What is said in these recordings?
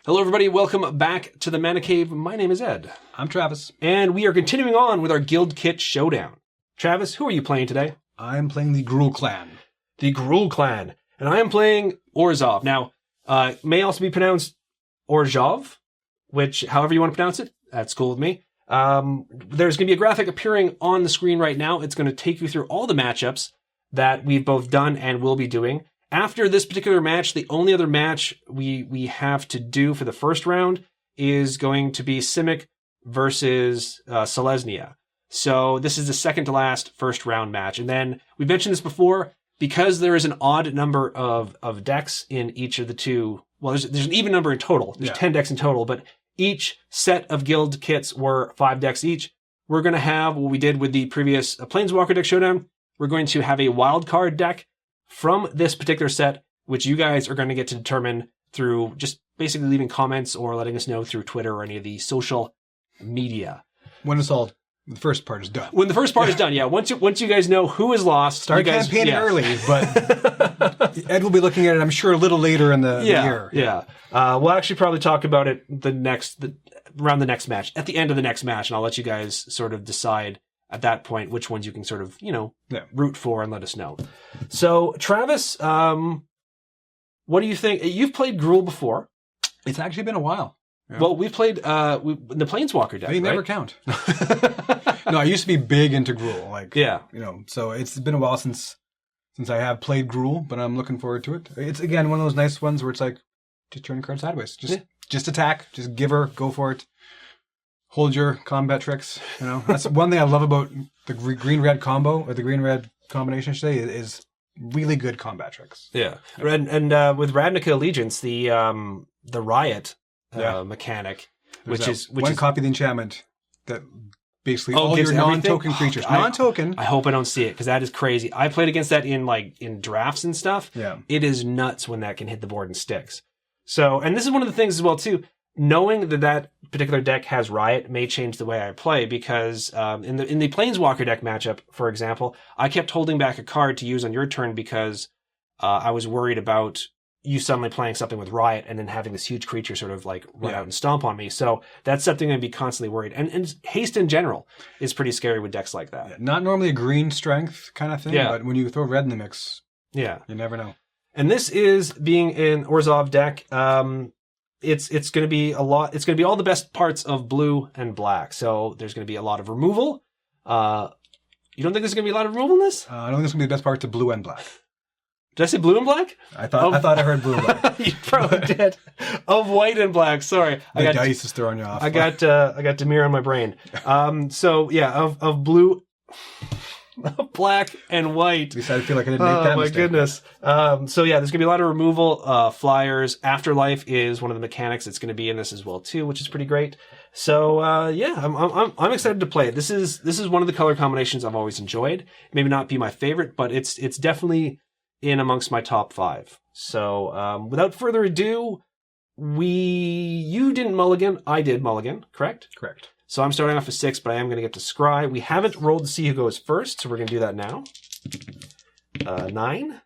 Hello, everybody. Welcome back to the Mana Cave. My name is Ed. I'm Travis. And we are continuing on with our Guild Kit Showdown. Travis, who are you playing today? I'm playing the Gruul clan. The Gruul clan. And I am playing Orzhov. Now, may also be pronounced Orzhov, which, however you want to pronounce it, that's cool with me. There's going to be a graphic appearing on the screen right now. It's going to take you through all the matchups that we've both done and will be doing. After this particular match, the only other match we have to do for the first round is going to be Simic versus Selesnya. So this is the second to last first round match. And then we mentioned this before, because there is an odd number of decks in each of the two. Well, there's an even number in total. There's 10 decks in total, but each set of guild kits were 5 decks each. We're going to have what we did with the previous Planeswalker deck showdown. We're going to have a wild card deck from this particular set, which you guys are going to get to determine through just basically leaving comments or letting us know through Twitter or any of the social media. When it's all, the first part is done. When the first part is done, yeah. Once you guys know who is lost, start campaigning early, but Ed will be looking at it, I'm sure, a little later in the year. Yeah. We'll actually probably talk about it around the next match, at the end of the next match, and I'll let you guys sort of decide at that point which ones you can sort of, root for and let us know. So, Travis, what do you think? You've played Gruul before. It's actually been a while. Yeah. Well, we've played the Planeswalker deck, They never count. No, I used to be big into Gruul. So it's been a while since I have played Gruul, but I'm looking forward to it. It's, again, one of those nice ones where it's like, just turn your card sideways. Just attack. Just give her. Go for it. Hold your combat tricks. That's one thing I love about the green-red combo, or the green-red combination, I should say, is really good combat tricks. Yeah. And with Ravnica Allegiance, the Riot mechanic, which is copy of the enchantment that basically all your non-token creatures. Non-token. I hope I don't see it, because that is crazy. I played against that in drafts and stuff. Yeah. It is nuts when that can hit the board and sticks. So, and this is one of the things as well, too. Knowing that particular deck has Riot may change the way I play, because in the Planeswalker deck matchup, for example, I kept holding back a card to use on your turn because I was worried about you suddenly playing something with Riot and then having this huge creature sort of like run out and stomp on me. So that's something I'm going to be constantly worried. And haste in general is pretty scary with decks like that. Yeah, not normally a green strength kind of thing, but when you throw red in the mix, you never know. And this is being an Orzhov deck. It's going to be a lot. It's going to be all the best parts of blue and black. So there's going to be a lot of removal. You don't think there's going to be a lot of removal in this? I don't think it's going to be the best parts of blue and black. Did I say blue and black? I thought I heard blue and black. You probably did. Of white and black. Sorry, the dice is throwing you off. I got Demir on my brain. Of blue. Black and white. At least I feel like I didn't make that mistake. Oh, my goodness. There's going to be a lot of removal. Flyers. Afterlife is one of the mechanics that's going to be in this as well, too, which is pretty great. So, I'm excited to play it. This is one of the color combinations I've always enjoyed. Maybe not be my favorite, but it's definitely in amongst my top 5. So, without further ado, you didn't mulligan. I did mulligan, correct? Correct. So I'm starting off with 6, but I am going to get to scry. We haven't rolled to see who goes first, so we're going to do that now. 9.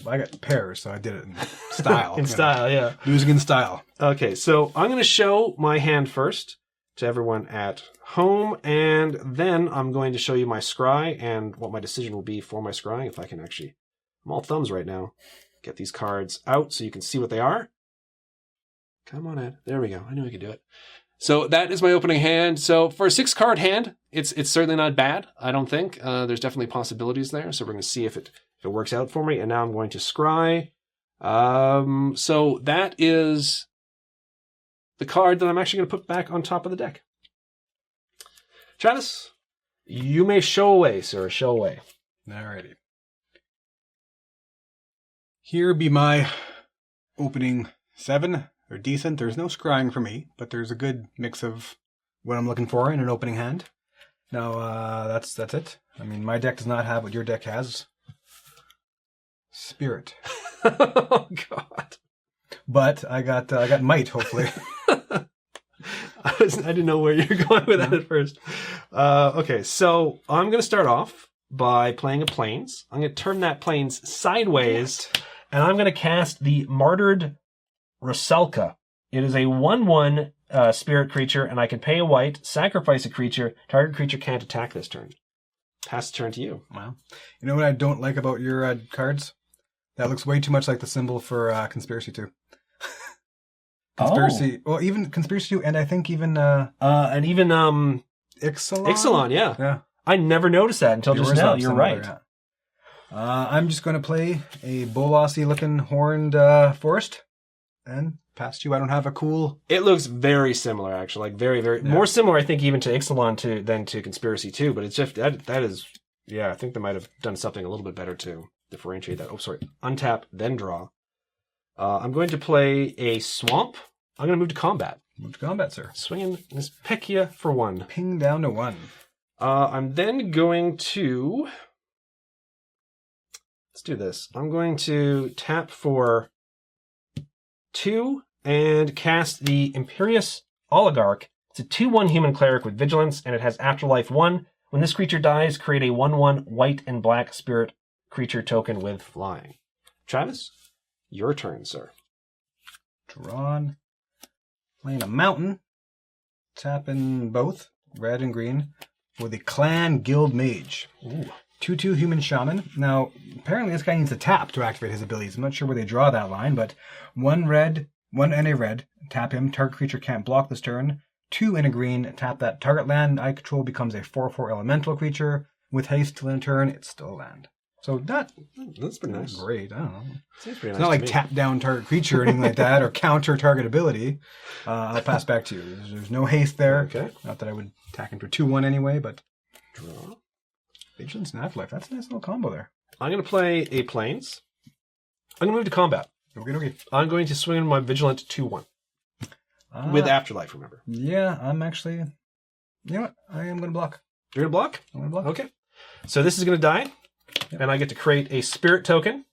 I got pairs, so I did it in style. In style, yeah. Losing in style. Okay, so I'm going to show my hand first to everyone at home, and then I'm going to show you my scry and what my decision will be for my scrying, if I can actually... I'm all thumbs right now. Get these cards out so you can see what they are. Come on, Ed. There we go. I knew I could do it. So that is my opening hand. So for a 6-card hand, it's certainly not bad, I don't think. There's definitely possibilities there. So we're going to see if it works out for me. And now I'm going to scry. So that is the card that I'm actually going to put back on top of the deck. Travis, you may show away, sir. Show away. Alrighty. Here be my opening 7. They're decent. There's no scrying for me, but there's a good mix of what I'm looking for in an opening hand. Now, that's it. I mean, my deck does not have what your deck has. Spirit. Oh, God. But I got might, hopefully. I didn't know where you were going with that at first. Okay, so I'm going to start off by playing a Plains. I'm going to turn that Plains sideways, and I'm going to cast the Martyred Rusalka It is a 1/1 spirit creature, and I can pay a white, sacrifice a creature. Target creature can't attack this turn. Pass the turn to you. Wow. You know what I don't like about your cards? That looks way too much like the symbol for Conspiracy 2. Conspiracy. Well, even Conspiracy 2, and I think even Ixalan. Ixalan, yeah. I never noticed that until just now. You're right. Yeah. I'm just going to play a Bolossy looking horned forest and pass to you. I don't have a cool. It looks very similar, actually. Like very, very more similar, I think, even to Ixalan than to Conspiracy 2. But it's just that is, yeah. I think they might have done something a little bit better to differentiate that. Oh, sorry. Untap, then draw. I'm going to play a swamp. I'm going to move to combat. Move to combat, sir. Swinging this Pekia for 1. Ping down to 1. I'm then going to... Let's do this. I'm going to tap for 2 and cast the Imperious Oligarch. It's a 2/1 human cleric with vigilance, and it has Afterlife 1. When this creature dies, create a 1/1 white and black spirit creature token with flying. Travis, your turn, sir. Drawn. Playing a mountain. Tapping both, red and green, with a Clan Guild Mage. Ooh. 2/2 human shaman. Now, apparently this guy needs to tap to activate his abilities. I'm not sure where they draw that line, but 1 red, 1 and a red. Tap him. Target creature can't block this turn. 2 and a green. Tap that. Target land I control becomes a 4/4 elemental creature. With haste till end turn, it's still land. So that's pretty nice. Great. I don't know. Seems pretty nice. It's not like tap down target creature or anything like that, or counter target ability. I'll pass back to you. There's no haste there. Okay. Not that I would attack into 2/1 anyway, but Draw. Vigilance and Afterlife. That's a nice little combo there. I'm going to play a Plains. I'm going to move to combat. Okay. I'm going to swing my Vigilant 2/1. With Afterlife, remember. Yeah, I'm actually... You know what? I am going to block. You're going to block? I'm going to block. Okay. So this is going to die, and I get to create a Spirit token.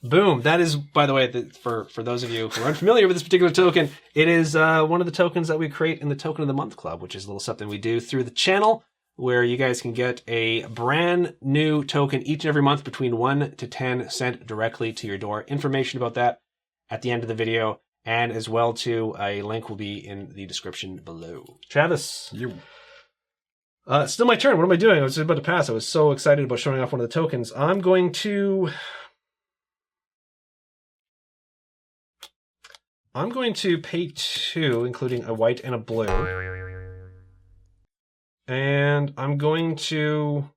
Boom. That is, by the way, for those of you who are unfamiliar with this particular token, it is one of the tokens that we create in the Token of the Month Club, which is a little something we do through the channel, where you guys can get a brand new token each and every month between 1 to 10 sent directly to your door. Information about that at the end of the video, and as well too, a link will be in the description below. Travis. Still my turn. What am I doing? I was just about to pass. I was so excited about showing off one of the tokens. I'm going to pay 2, including a white and a blue. And I'm going to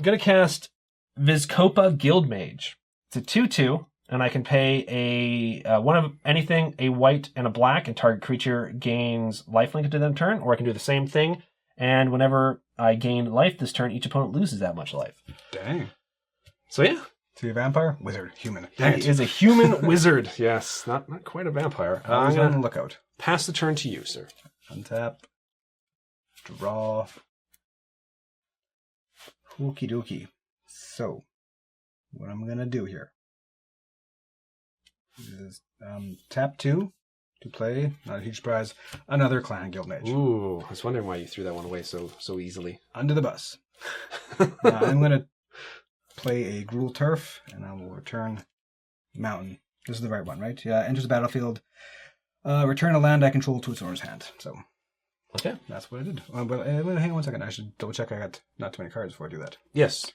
cast Vizkopa Guildmage. It's a 2/2, and I can pay a one of anything, a white and a black, and target creature gains lifelink into their turn, or I can do the same thing, and whenever I gain life this turn, each opponent loses that much life. Dang. So yeah. Is he a vampire? Wizard. Human. He is a human wizard. Yes. Not quite a vampire. I'm on the lookout. Pass the turn to you, sir. Untap. Draw. Okie dokie. So, what I'm going to do here is tap 2 to play, not a huge surprise, another Clan Guild Mage. Ooh, I was wondering why you threw that one away so easily. Under the bus. I'm going to play a Gruul Turf, and I will return Mountain. This is the right one, right? Yeah, enters the battlefield. Return a land I control to its owner's hand. So, okay, that's what I did. But hang on 1 second. I should double check I got not too many cards before I do that. Yes.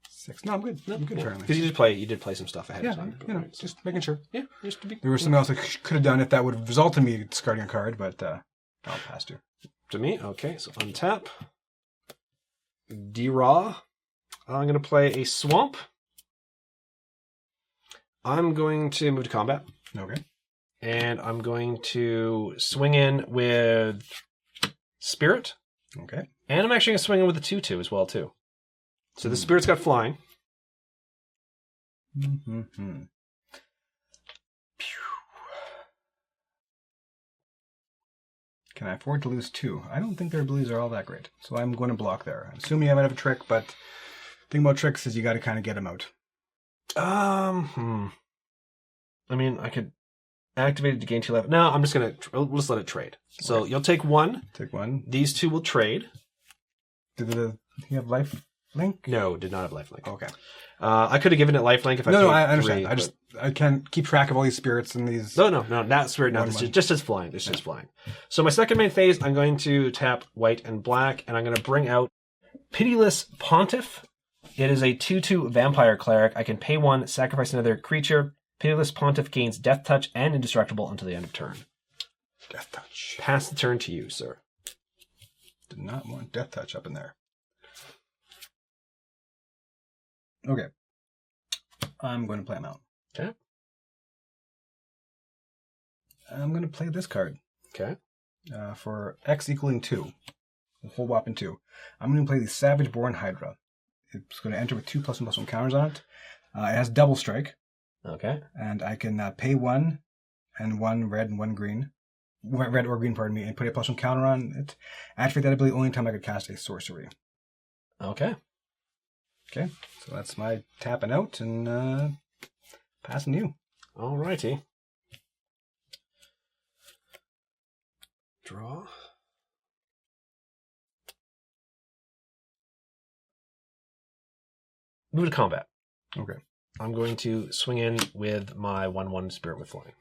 6. No, I'm good. I'm good, apparently. Because you did play some stuff ahead of time. You know, just making sure. Yeah, just to be... There was something else I could have done if that would have resulted in me discarding a card, but I'll pass to. To me? Okay, so untap. Draw. I'm going to play a Swamp. I'm going to move to combat. Okay. And I'm going to swing in with Spirit. Okay. And I'm actually going to swing in with a 2/2 as well, too. So the Spirit's got flying. Mm-hmm. Can I afford to lose 2? I don't think their abilities are all that great. So I'm going to block there. I'm assuming I might have a trick, but the thing about tricks is you got to kind of get them out. I mean, I could activate it to gain 2 life. No, I'm just going to... We'll just let it trade. So you'll take 1. Take 1. These 2 will trade. Do you have life? Link? No, did not have lifelink. Okay. I could have given it lifelink if I No, paid I understand. 3, I can't keep track of all these spirits and these. No, not spirit. No, it's just as flying. It's just flying. So my second main phase, I'm going to tap white and black, and I'm going to bring out Pitiless Pontiff. It is a 2/2 vampire cleric. I can pay 1, sacrifice another creature. Pitiless Pontiff gains Death Touch and Indestructible until the end of turn. Death Touch. Pass the turn to you, sir. Did not want Death Touch up in there. Okay. I'm going to play him out. Okay. I'm going to play this card. Okay. For X equaling 2. A whole whopping 2. I'm going to play the Savage Born Hydra. It's going to enter with 2+1/+1 counters on it. It has double strike. Okay. And I can pay 1 and 1 red and 1 green. Red or green, pardon me, and put a +1 counter on it. Activate that ability only time I could cast a sorcery. Okay. Okay, so that's my tapping out and passing you. Alrighty. Draw. Move to combat. Okay. I'm going to swing in with my 1/1 Spirit with Flying.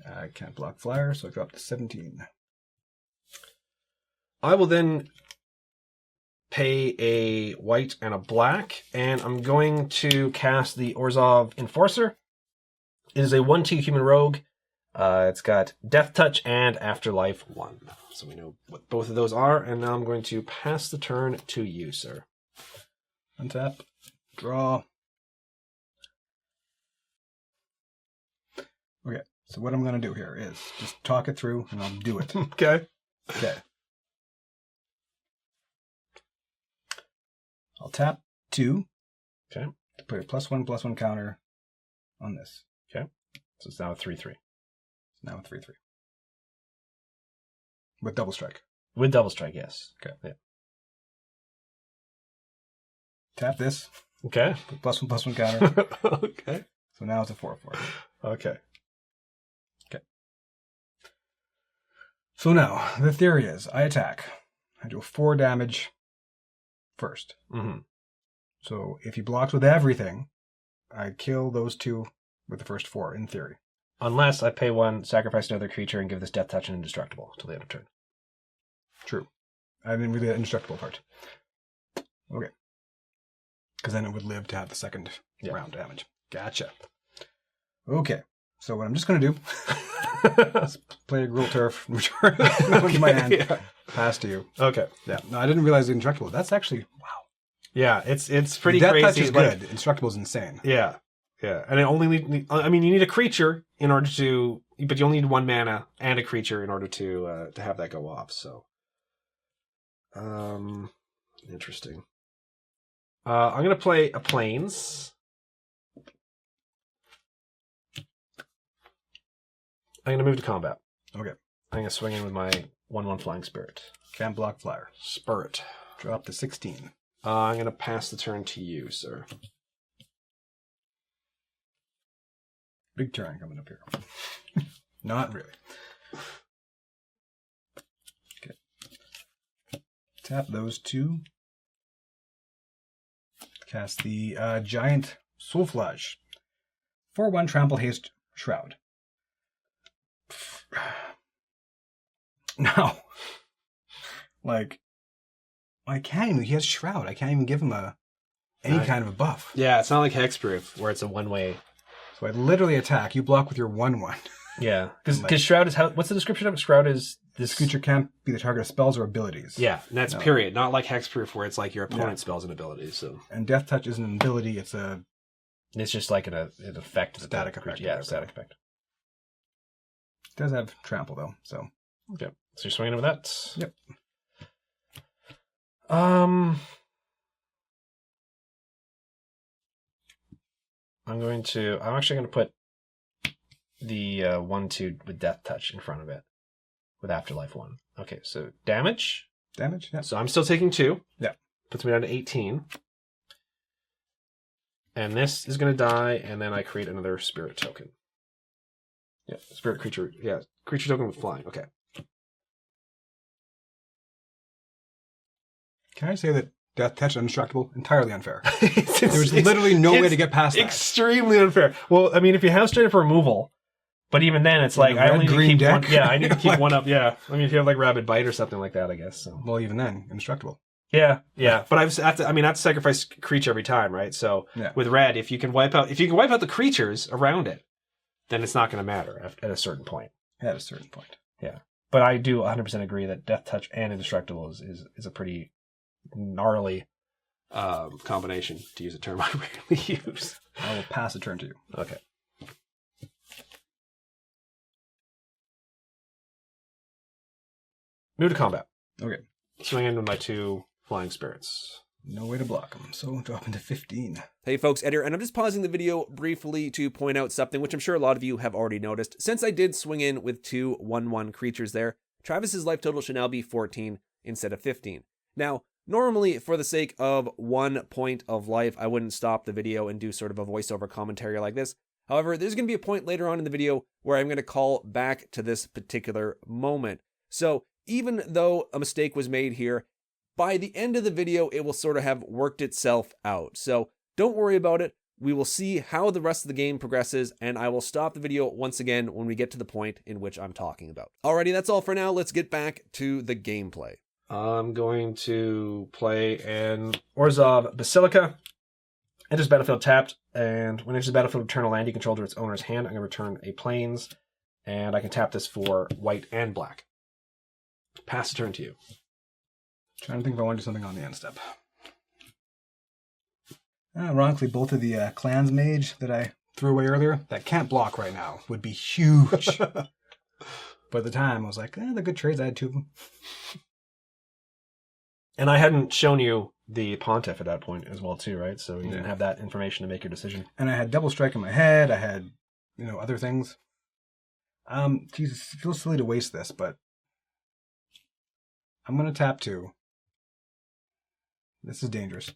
I can't block flyer, so I drop to 17. I will then pay a white and a black, and I'm going to cast the Orzhov Enforcer. It is a 1/2 human rogue. It's got Death Touch and Afterlife 1. So we know what both of those are, and now I'm going to pass the turn to you, sir. Untap. Draw. Okay, so what I'm going to do here is just talk it through, and I'll do it. Okay. Okay. I'll tap 2. Okay. To put a +1/+1 counter on this. Okay. So it's now a 3/3. Now a 3/3. With double strike. With double strike, yes. Okay. Yeah. Tap this. Okay. Put +1/+1 counter. Okay. So now it's a 4/4. Okay. Okay. So now, the theory is, I attack. I do 4 damage first. Mm-hmm. So if he blocks with everything, I kill those 2 with the first 4, in theory. Unless I pay 1, sacrifice another creature, and give this Death Touch and Indestructible till the end of turn. True. I didn't read the indestructible part. Okay. Because then it would live to have the second round damage. Gotcha. Okay. So what I'm just going to do is play a Gruul Turf, return to my hand, pass to you. Okay. Yeah. No, I didn't realize the indestructible. That's actually, wow. Yeah, it's pretty Death crazy. Touch is good. Indestructible is insane. Yeah. Yeah. And it only I mean, you need a creature in order to, but you only need 1 mana and a creature in order to have that go off. So, interesting. I'm going to play a Plains. I'm going to move to combat. Okay. I'm going to swing in with my 1/1 Flying Spirit. Can't block flyer. Spirit. Drop to 16. I'm going to pass the turn to you, sir. Big turn coming up here. Not really. Okay. Tap those 2. Cast the Giant Soulflage. 4/1 Trample Haste Shroud. Now, like, I can't even. He has Shroud. I can't even give him any kind of a buff. Yeah, it's not like Hexproof where it's a one-way. So I literally attack. You block with your 1/1. Yeah, because Shroud is how. What's the description of it? Shroud is this creature can't be the target of spells or abilities. Yeah, and that's period. Not like Hexproof where it's like your opponent's spells and abilities. So and Death Touch isn't an ability. It's just like an effect. Static effect. Yeah, static effect. It does have trample though. So okay, so you're swinging with that. Yep. I'm actually going to put the 1/2 with Death Touch in front of it with Afterlife 1. Okay, so damage. Damage, yeah. So I'm still taking 2. Yeah. Puts me down to 18. And this is going to die, and then I create another spirit token. Yeah, spirit creature. Yeah, creature token with flying. Okay. Can I say that Death Touch, Indestructible, entirely unfair. There's literally no way to get past that. Extremely unfair. Well, I mean, if you have straight up removal, but even then, it's like I only need to keep deck. one. Yeah, I need to keep one up. Yeah, I mean, if you have like Rabid Bite or something like that, I guess. So. Well, even then, Indestructible. Yeah. But I have to sacrifice creature every time, right? So with red, if you can wipe out the creatures around it, then it's not going to matter at a certain point. At a certain point. Yeah. But I do 100% agree that Death Touch and Indestructible is a pretty gnarly combination, to use a term I rarely use. I will pass a turn to you. Okay. Move to combat. Okay. Swing in with my 2 flying spirits. No way to block them, so drop into 15. Hey folks, Ed here, and I'm just pausing the video briefly to point out something which I'm sure a lot of you have already noticed. Since I did swing in with 2 1/1 creatures there, Travis's life total should now be 14 instead of 15. Now, normally, for the sake of 1 point of life, I wouldn't stop the video and do sort of a voiceover commentary like this. However, there's going to be a point later on in the video where I'm going to call back to this particular moment. So, even though a mistake was made here, by the end of the video, it will sort of have worked itself out. So don't worry about it. We will see how the rest of the game progresses, and I will stop the video once again when we get to the point in which I'm talking about. Alrighty, that's all for now. Let's get back to the gameplay. I'm going to play an Orzhov Basilica. Enters battlefield tapped, and when it enters the battlefield, return a land you control to its owner's hand. I'm going to return a Plains, and I can tap this for white and black. Pass the turn to you. Trying to think if I want to do something on the end step. Ironically, both of the Clans Mage that I threw away earlier, that can't block right now, would be huge. But at the time, I was like, they're good trades. I had 2 of them. And I hadn't shown you the Pontiff at that point as well, too, right? So you didn't have that information to make your decision. And I had Double Strike in my head. I had, other things. Jesus, it feels silly to waste this, but I'm going to tap 2. This is dangerous.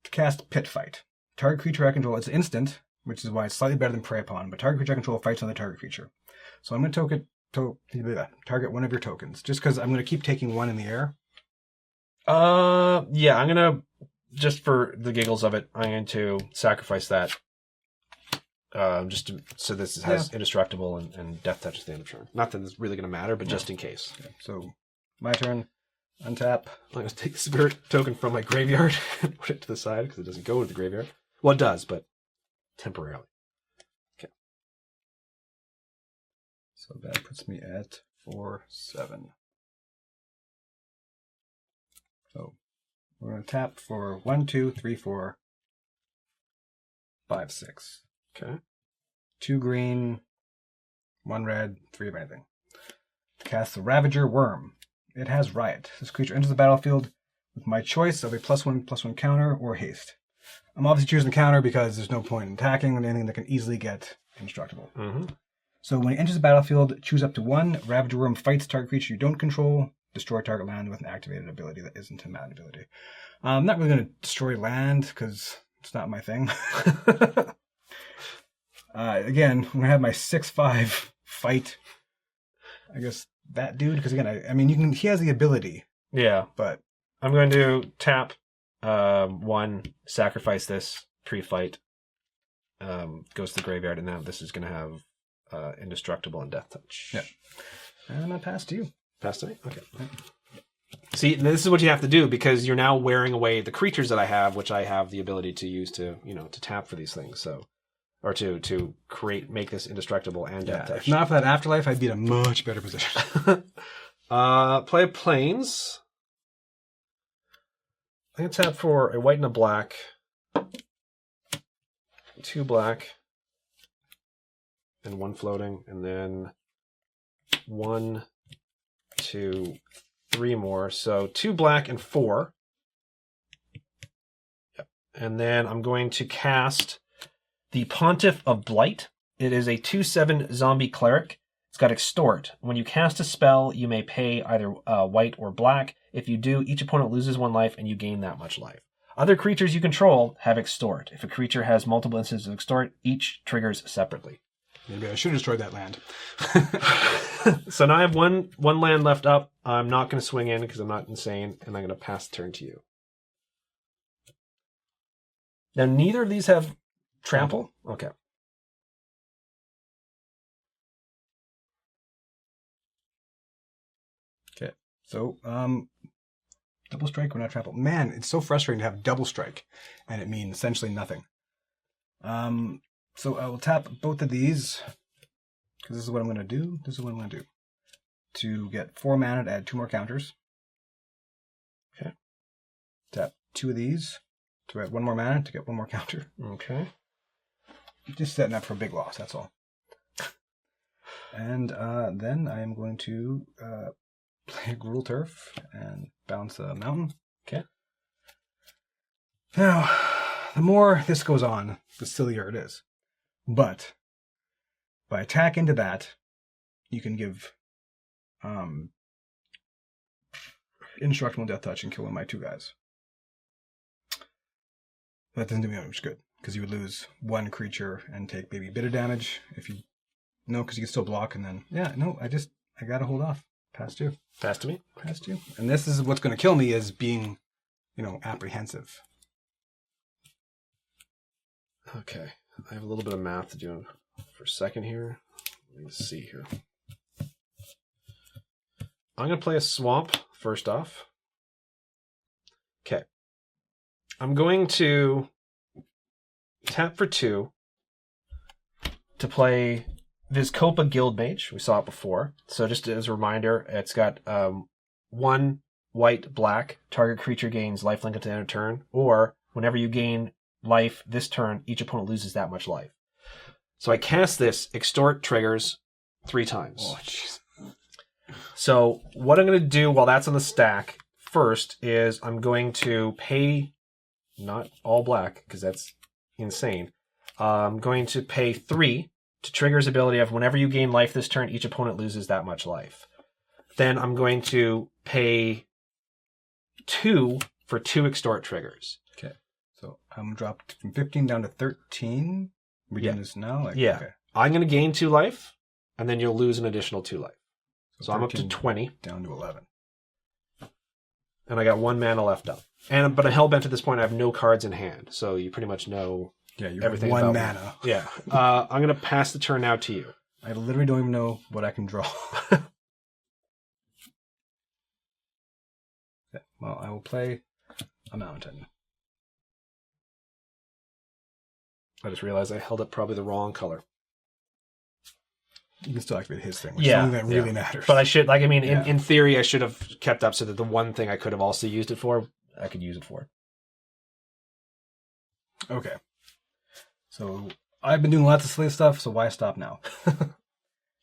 To cast Pit Fight. Target creature I control, it's instant, which is why it's slightly better than Prey Upon, but target creature I control fights another target creature. So I'm going to target one of your tokens, just because I'm going to keep taking 1 in the air. Yeah, I'm going to, just for the giggles of it, I'm going to sacrifice that. So this has Indestructible and Death Touch at the end of turn. Not that it's really going to matter, but just in case. Okay, so my turn. Untap. I'm going to take the spirit token from my graveyard and put it to the side because it doesn't go to the graveyard. Well, it does, but temporarily. Okay. So that puts me at 4/7. So we're going to tap for 1, 2, 3, 4, 5, 6. Okay. 2 green, 1 red, 3 of anything. To cast the Ravager Worm. It has Riot. This creature enters the battlefield with my choice of a +1/+1 counter or haste. I'm obviously choosing the counter because there's no point in attacking with anything that can easily get indestructible. Mm-hmm. So when it enters the battlefield, choose up to 1. Ravager Worm fights target creature you don't control. Destroy target land with an activated ability that isn't a mad ability. I'm not really going to destroy land because it's not my thing. Again, I'm going to have my 6/5 fight. I guess that dude, because again, I mean, he has the ability. Yeah, but I'm going to tap 1, sacrifice this pre-fight, goes to the graveyard, and now this is going to have Indestructible and Death Touch. Yeah, and I'm going to pass to you. Pass to me? Okay. See, this is what you have to do because you're now wearing away the creatures that I have, which I have the ability to use to tap for these things. So. Or to make this Indestructible and Death Touch. If not for that Afterlife, I'd be in a much better position. Play Plains. I'm going to tap for a white and a black. 2 black. And 1 floating. And then 1, 2, 3 more. So 2 black and 4. Yep. And then I'm going to cast the Pontiff of Blight. It is a 2/7 zombie cleric. It's got Extort. When you cast a spell, you may pay either white or black. If you do, each opponent loses 1 life and you gain that much life. Other creatures you control have Extort. If a creature has multiple instances of Extort, each triggers separately. Maybe I should have destroyed that land. So now I have one land left up. I'm not going to swing in because I'm not insane, and I'm going to pass the turn to you. Now, neither of these have trample? Okay. Okay. So, double strike or not trample. Man, it's so frustrating to have double strike, and it means essentially nothing. So I will tap both of these, because this is what I'm going to do. This is what I'm going to do. To get 4 mana to add 2 more counters. Okay. Tap 2 of these to add 1 more mana to get 1 more counter. Okay. Just setting up for a big loss, that's all. And then I am going to play Gruul Turf and bounce a mountain. Okay. Now, the more this goes on, the sillier it is. But if I attack into that, you can give indestructible death touch and kill one of my 2 guys. That doesn't do me much good, because you would lose 1 creature and take maybe a bit of damage if you... No, because you can still block, and then... Yeah, no, I gotta hold off. Pass 2. Pass to me? Pass 2. And this is what's going to kill me, is being, apprehensive. Okay. I have a little bit of math to do for a second here. Let me see here. I'm going to play a swamp first off. Okay. I'm going to tap for 2 to play Vizkopa Guild Mage. We saw it before. So just as a reminder, it's got 1 white, black, target creature gains lifelink at the end of turn, or whenever you gain life this turn, each opponent loses that much life. So I cast this, extort triggers 3 times. Oh, jeez. So what I'm going to do while that's on the stack first is I'm going to pay, not all black, because that's insane. I'm going to pay 3 to trigger his ability of whenever you gain life this turn, each opponent loses that much life. Then I'm going to pay 2 for 2 extort triggers. Okay. So I'm dropped from 15 down to 13. We're doing this now? Yeah. Okay. I'm going to gain 2 life, and then you'll lose an additional 2 life. So I'm up to 20. Down to 11. And I got 1 mana left up. But I hellbent at this point, I have no cards in hand. So you pretty much know everything have 1 about mana. Me. Yeah. I'm going to pass the turn now to you. I literally don't even know what I can draw. Okay, well, I will play a mountain. I just realized I held up probably the wrong color. You can still activate his thing, which is something that really matters. But I should, in theory, I should have kept up so that the one thing I could have also used it for, I could use it for. Okay. So I've been doing lots of silly stuff, so why stop now?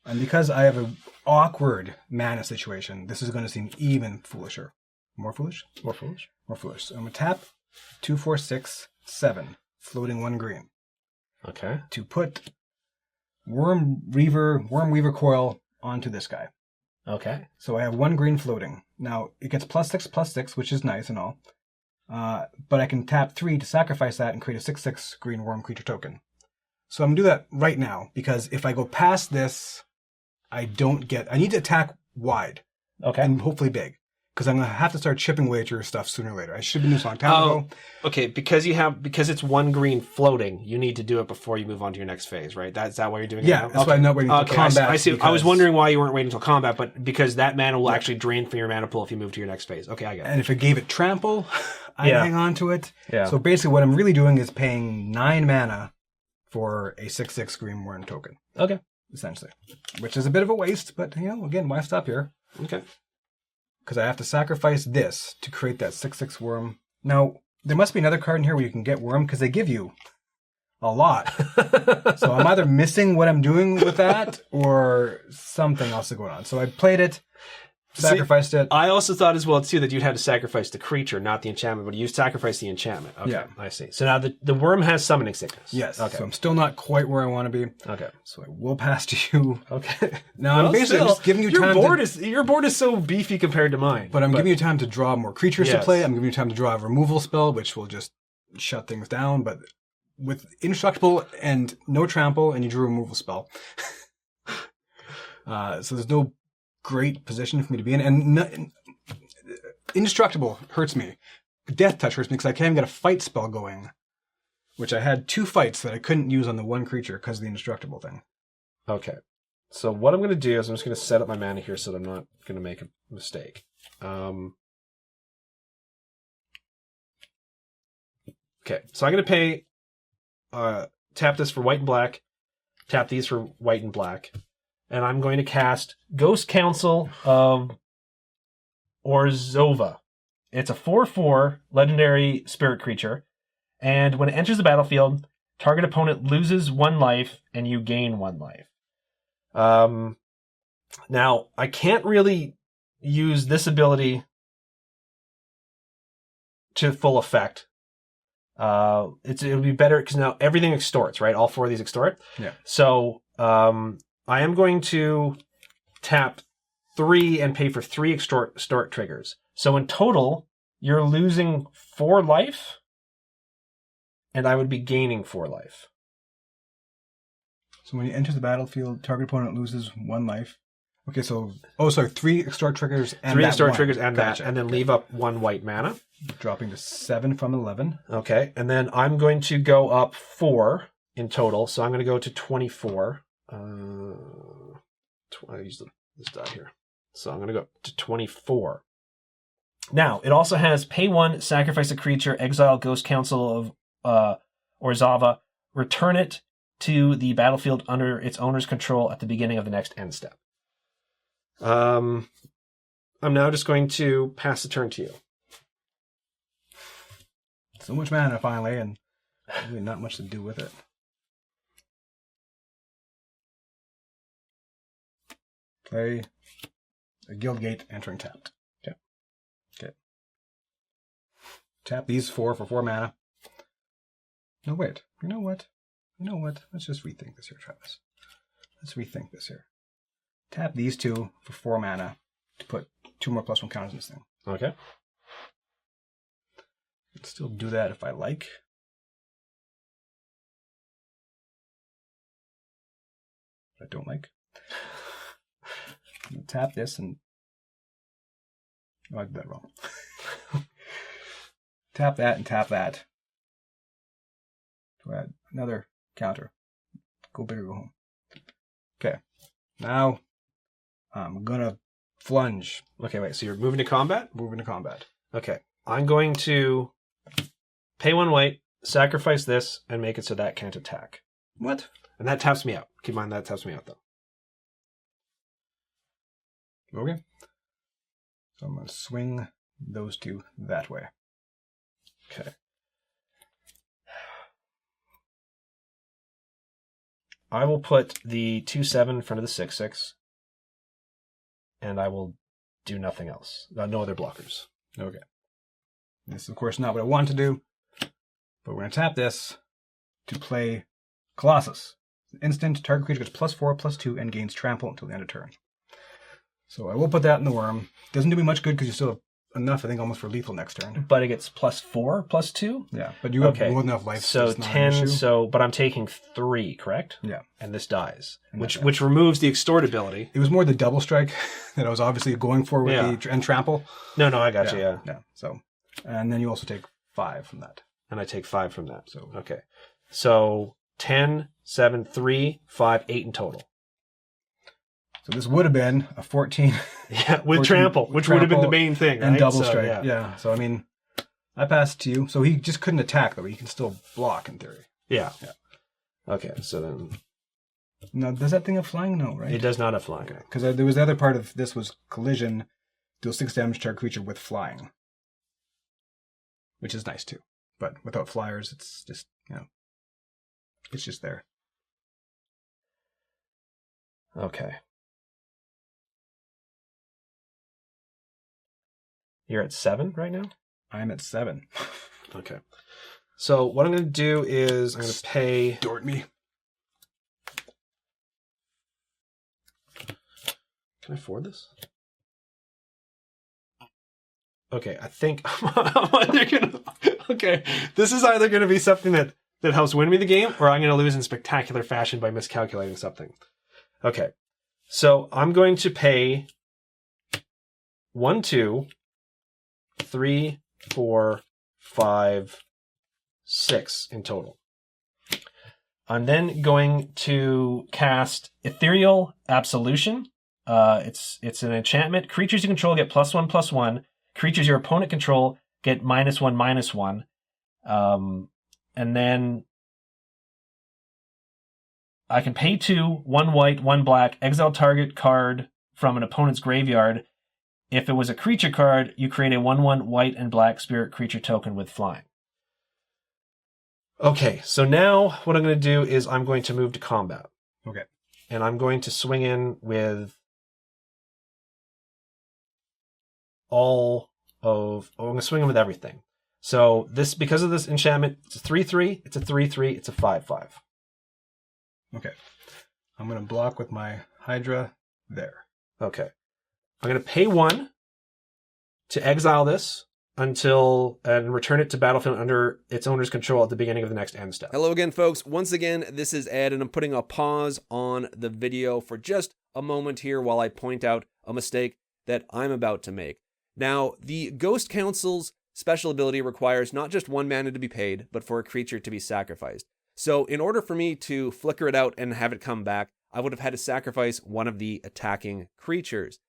And because I have an awkward mana situation, this is going to seem even foolisher. More foolish? More foolish? More foolish. So I'm going to tap 2, 4, 6, 7, floating 1 green. Okay. To put Worm Weaver Coil onto this guy. Okay. So I have 1 green floating. Now, it gets +6/+6, which is nice and all. But I can tap 3 to sacrifice that and create a 6/6 green worm creature token. So I'm going to do that right now, because if I go past this, I need to attack wide. Okay. And hopefully big. Because I'm going to have to start chipping away at your stuff sooner or later. I should have been doing this a long time ago. Okay, because it's 1 green floating, you need to do it before you move on to your next phase, right? Is that why you're doing it now? That's why I'm not waiting until combat. I see. I was wondering why you weren't waiting until combat, but because that mana will actually drain from your mana pool if you move to your next phase. Okay, I get it. And if I gave it trample, I'd hang on to it. Yeah. So basically what I'm really doing is paying 9 mana for a 6/6 green worm token. Okay. Essentially. Which is a bit of a waste, but again, why stop here? Okay. Because I have to sacrifice this to create that 6/6 worm. Now, there must be another card in here where you can get worm, because they give you a lot. So I'm either missing what I'm doing with that, or something else is going on. So I played it, sacrificed it. I also thought as well, too, that you'd had to sacrifice the creature, not the enchantment, but you sacrificed the enchantment. Okay, yeah. I see. So now the worm has summoning sickness. Yes. Okay. So I'm still not quite where I want to be. Okay. So I will pass to you. Okay. Now I'm basically just giving you time. Your board is so beefy compared to mine. But I'm giving you time to draw more creatures to Yes. play. I'm giving you time to draw a removal spell, which will just shut things down. But with indestructible and no trample, and you drew a removal spell. So there's no great position for me to be in. And indestructible hurts me. Death touch hurts me because I can't even get a fight spell going. which I had 2 fights that I couldn't use on the one creature because of the indestructible thing. Okay. So what I'm going to do is I'm just going to set up my mana here so that I'm not going to make a mistake. Okay, so I'm going to pay, tap this for white and black, tap these for white and black, and I'm going to cast Ghost Council of Orzhov. It's a 4/4 legendary spirit creature, and when it enters the battlefield, target opponent loses 1 life, and you gain 1 life. Now, I can't really use this ability to full effect. It'll be better because now everything extorts, right? All 4 of these extort. Yeah. So, I am going to tap 3 and pay for 3 extort triggers. So in total, you're losing 4 life, and I would be gaining 4 life. So when he enters the battlefield, target opponent loses 1 life. Okay, so 3 extort triggers and 3 that extort 1. triggers and Gotcha. that, and then leave up 1 white mana. Dropping to 7 from 11. Okay, and then I'm going to go up 4 in total, so I'm going to go to 24. I use this die here. So I'm going to go to 24. Now, it also has pay 1, sacrifice a creature, exile Ghost Council of Orzhov, return it to the battlefield under its owner's control at the beginning of the next end step. I'm now just going to pass the turn to you. So much mana finally, and really not much to do with it. Play a Guild Gate entering tapped. Okay. Tap these 4 for 4 mana. No, wait. You know what? Let's just rethink this here, Travis. Let's rethink this here. Tap these 2 for 4 mana to put 2 more +1 counters in this thing. Okay. I can still do that if I like. But I don't like. Tap this and... Oh, I did that wrong. Tap that and tap that. To add another counter. Go big or go home. Okay. Now, I'm gonna flunge. Okay, wait, so you're moving to combat? Moving to combat. Okay. I'm going to pay 1 white, sacrifice this, and make it so that can't attack. What? And that taps me out. Keep in mind that taps me out, though. Okay. So I'm going to swing those 2 that way. Okay. I will put the 2/7 in front of the 6/6, and I will do nothing else. No other blockers. Okay. This is, of course, not what I want to do, but we're going to tap this to play Colossus. Instant, target creature gets +4/+2 and gains trample until the end of turn. So I will put that in the worm. Doesn't do me much good because you still have enough, I think, almost for lethal next turn. But it gets +4/+2? Yeah, but you have more than enough life. So 10, but I'm taking 3, correct? Yeah. And this dies, And which removes the extort ability. It was more the double strike that I was obviously going for with the and trample. No, I got you, yeah. Yeah, so, and then you also take 5 from that. And I take 5 from that. So okay. So 10, 7, 3, 5, 8 in total. So this would have been a 14. Yeah, with trample, which would have been the main thing, right? And double strike, yeah. So, I mean, I passed to you. So he just couldn't attack, though. He can still block, in theory. Yeah. Okay, so then... Now, does that thing have flying? No, right? It does not have flying. Okay, because there was the other part of this was collision, deal 6 damage to our creature with flying. Which is nice, too. But without flyers, it's just, it's just there. Okay. You're at 7 right now? I'm at 7. Okay. So what I'm going to do is I'm going to pay... Dort me. Can I afford this? Okay, I think... Okay, this is either going to be something that helps win me the game, or I'm going to lose in spectacular fashion by miscalculating something. Okay, so I'm going to pay 1, 2... 3, 4, 5, 6 in total. I'm then going to cast Ethereal Absolution. It's an enchantment. Creatures you control get +1/+1. Creatures your opponent control get -1/-1. And then I can pay 2, 1 white, 1 black, exile target card from an opponent's graveyard. If it was a creature card, you create a 1/1 white and black spirit creature token with flying. Okay, so now what I'm going to do is I'm going to move to combat. Okay. And I'm going to swing in with I'm going to swing in with everything. So this, because of this enchantment, it's a 3/3, it's a 3/3, it's a 5/5. Okay. I'm going to block with my Hydra there. Okay. I'm going to pay 1 to exile this and return it to battlefield under its owner's control at the beginning of the next end step. Hello again, folks. Once again, this is Ed, and I'm putting a pause on the video for just a moment here while I point out a mistake that I'm about to make. Now, the Ghost Council's special ability requires not just 1 mana to be paid, but for a creature to be sacrificed. So in order for me to flicker it out and have it come back, I would have had to sacrifice one of the attacking creatures.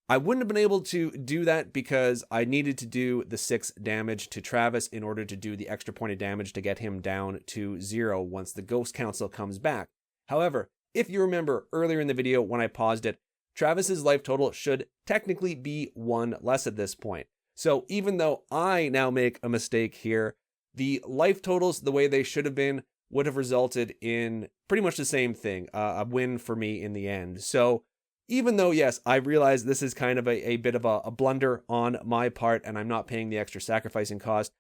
I wouldn't have been able to do that because I needed to do the 6 damage to Travis in order to do the extra point of damage to get him down to 0 once the Ghost Council comes back. However, if you remember earlier in the video when I paused it, Travis's life total should technically be 1 less at this point. So even though I now make a mistake here, the life totals, the way they should have been, would have resulted in pretty much the same thing, a win for me in the end. So even though, yes, I realize this is kind of a bit of a blunder on my part and I'm not paying the extra sacrificing cost,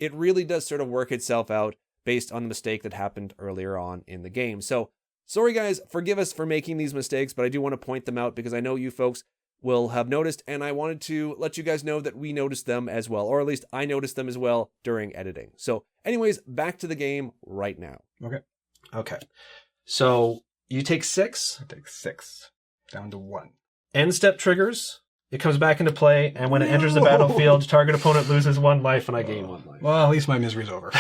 it really does sort of work itself out based on the mistake that happened earlier on in the game. So sorry guys, forgive us for making these mistakes, but I do want to point them out because I know you folks will have noticed, and I wanted to let you guys know that we noticed them as well, or at least I noticed them as well during editing. So anyways, back to the game right now. Okay. So you take 6. I take 6. Down to 1. End step triggers. It comes back into play, and when it enters the battlefield, target opponent loses 1 life, and I gain 1 life. Well, at least my misery's over.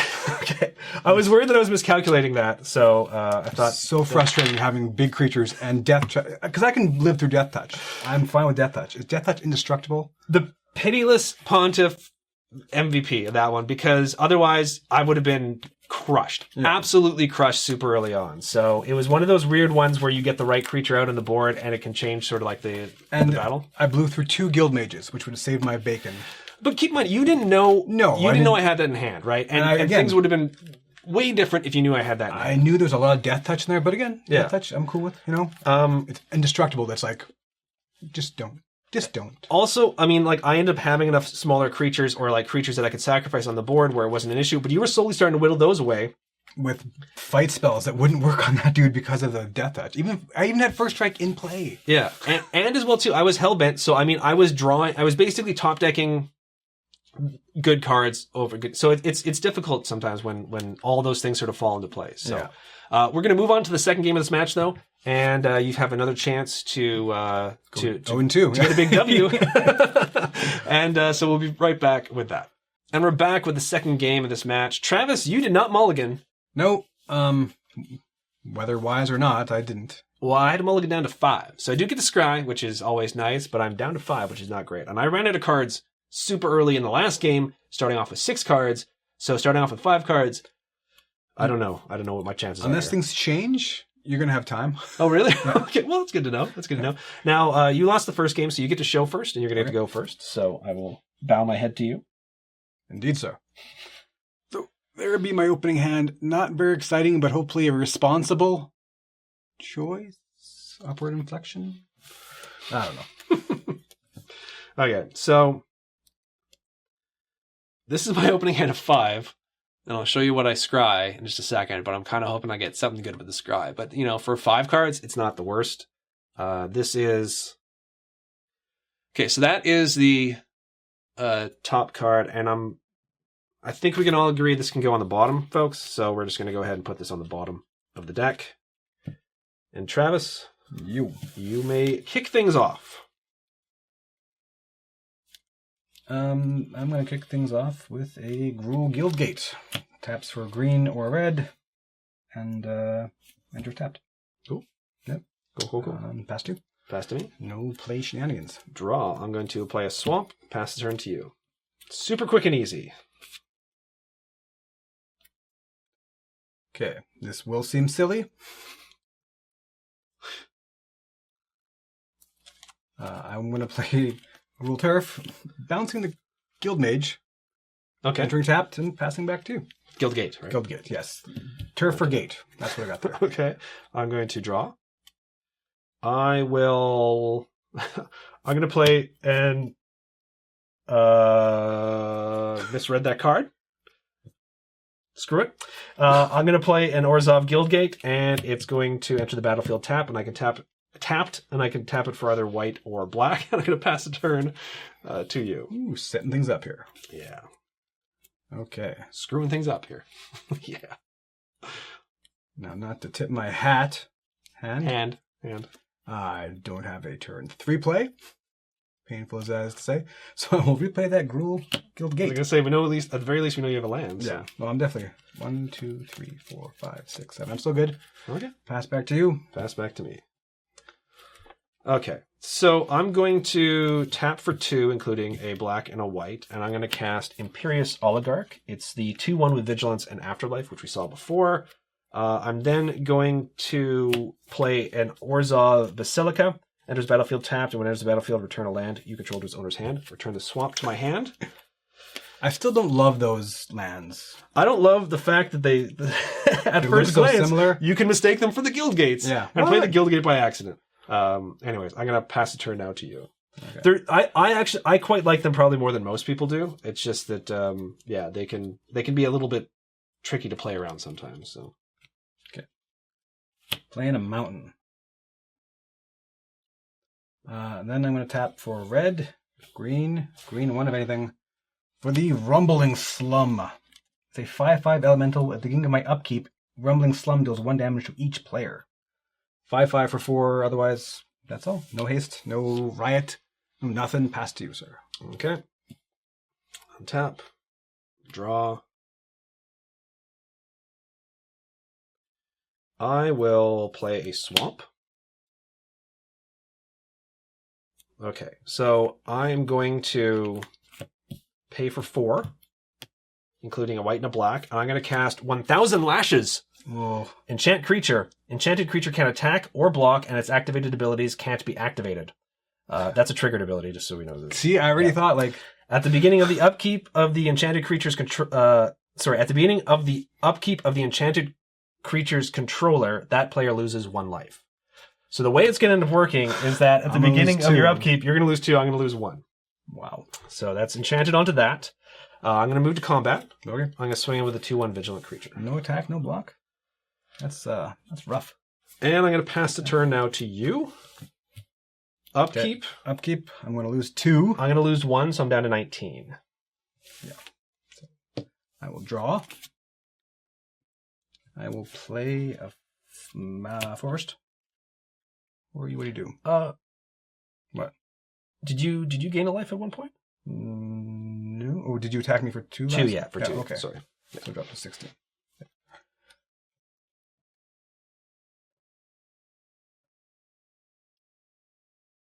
Okay. I was worried that I was miscalculating that, so I thought... So frustrating having big creatures and death... Because I can live through Death Touch. I'm fine with Death Touch. Is Death Touch indestructible? The pitiless Pontiff MVP of that one, because otherwise I would have been crushed. Yeah. Absolutely crushed super early on. So it was one of those weird ones where you get the right creature out on the board and it can change sort of like the battle. I blew through 2 Guild Mages, which would have saved my bacon. But keep in mind, you didn't know. No, you didn't know I had that in hand, right? And things would have been way different if you knew I had that in hand. I knew there was a lot of Death Touch in there, but again, Death Touch I'm cool with, you know? It's indestructible. That's like, just don't. Just don't. Also, I mean, like, I ended up having enough smaller creatures or, like, creatures that I could sacrifice on the board where it wasn't an issue, but you were slowly starting to whittle those away. With fight spells that wouldn't work on that dude because of the Death Touch. I even had First Strike in play. Yeah, and as well, too, I was hellbent, so, I mean, I was basically top-decking good cards over good. So it's difficult sometimes when all those things sort of fall into place. So we're going to move on to the second game of this match, though. And you have another chance to get a big W. And so we'll be right back with that. And we're back with the second game of this match. Travis, you did not mulligan. No, whether wise or not, I didn't. Well, I had to mulligan down to 5. So I do get to scry, which is always nice, but I'm down to 5, which is not great. And I ran out of cards super early in the last game, starting off with 6 cards. So starting off with 5 cards, I don't know. I don't know what my chances are. Unless things change, you're going to have time. Oh, really? Yeah. Okay, well, that's good to know. That's good to know. Now, you lost the first game, so you get to show first, and you're going to have to go first. So I will bow my head to you. Indeed, sir. So there would be my opening hand. Not very exciting, but hopefully a responsible choice. Upward inflection. I don't know. Okay, so this is my opening hand of 5. And I'll show you what I scry in just a second, but I'm kind of hoping I get something good with the scry. But, you know, for 5 cards, it's not the worst. This is... Okay, so that is the top card, and I think we can all agree this can go on the bottom, folks. So we're just going to go ahead and put this on the bottom of the deck. And Travis, you may kick things off. I'm going to kick things off with a Gruul Guild Gate. Taps for green or red, and enter tapped. Cool. Yep. Cool. Pass 2. Pass to me. No play shenanigans. Draw. I'm going to play a swamp. Pass the turn to you. Super quick and easy. Okay, this will seem silly. I'm going to play Gruul Turf, bouncing the Guild Mage, Okay. entering tapped, and passing back 2. Guild Gate, right? Guild Gate, yes. Turf for Gate. That's what I got there. Okay. I'm going to draw. I will... I'm going to play and... misread that card. Screw it. I'm going to play an Orzhov Guildgate, and it's going to enter the battlefield tapped, and I can tap it for either white or black, and I'm going to pass the turn to you. Ooh, setting things up here. Yeah. Okay. Screwing things up here. Yeah. Now, not to tip my hat. Hand. I don't have a turn 3 play. Painful as that is to say. So I will replay that Gruul Guild I was Gate. going to say, we know at the very least we know you have a land. So. Yeah. Well, I'm definitely 1, 2, 3, 4, 5, 6, 7. I'm still good. Okay. Pass back to you. Pass back to me. Okay. So I'm going to tap for 2, including a black and a white, and I'm going to cast Imperious Oligarch. It's the 2/1 with Vigilance and Afterlife, which we saw before. I'm then going to play an Orzhov Basilica. Enters battlefield tapped, and when it enters the battlefield, return a land you control to its owner's hand. Return the swamp to my hand. I still don't love those lands. I don't love the fact that they, at first so glance, similar. you can mistake them for the Guild Gates. Yeah. And play the Guild Gate by accident. Anyways, I'm going to pass the turn now to you. Okay. I quite like them probably more than most people do. It's just that, they can be a little bit tricky to play around sometimes. So, okay. Playing a mountain. Then I'm going to tap for red, green, 1 of anything, for the Rumbling Slum. It's a 5/5 elemental. At the beginning of my upkeep, Rumbling Slum deals 1 damage to each player. 5/5 for 4, otherwise, that's all. No haste, no riot, no nothing. Pass to you, sir. okay. Untap. Draw. I will play a swamp. Okay, so I'm going to pay for 4, including a white and a black. And I'm going to cast 1,000 Lashes. Whoa. Enchant creature. Enchanted creature can attack or block, and its activated abilities can't be activated. That's a triggered ability, just so we know this. See, I already thought, like... At the beginning of the upkeep of the enchanted creature's at the beginning of the upkeep of the enchanted creature's controller, that player loses 1 life. So the way it's going to end up working is that at the beginning of your upkeep, you're going to lose 2, I'm going to lose 1. Wow. So that's enchanted onto that. I'm going to move to combat. Okay. I'm going to swing in with a 2/1 Vigilant creature. No attack, no block. That's rough. And I'm going to pass the turn now to you. Upkeep. Okay. Upkeep. I'm going to lose 2. I'm going to lose 1, so I'm down to 19. Yeah. So I will draw. I will play a forest. What do you do? What? Did you gain a life at one point? No. Oh, did you attack me for 2? 2, yeah, for 2. Okay. Sorry. So drop to 16.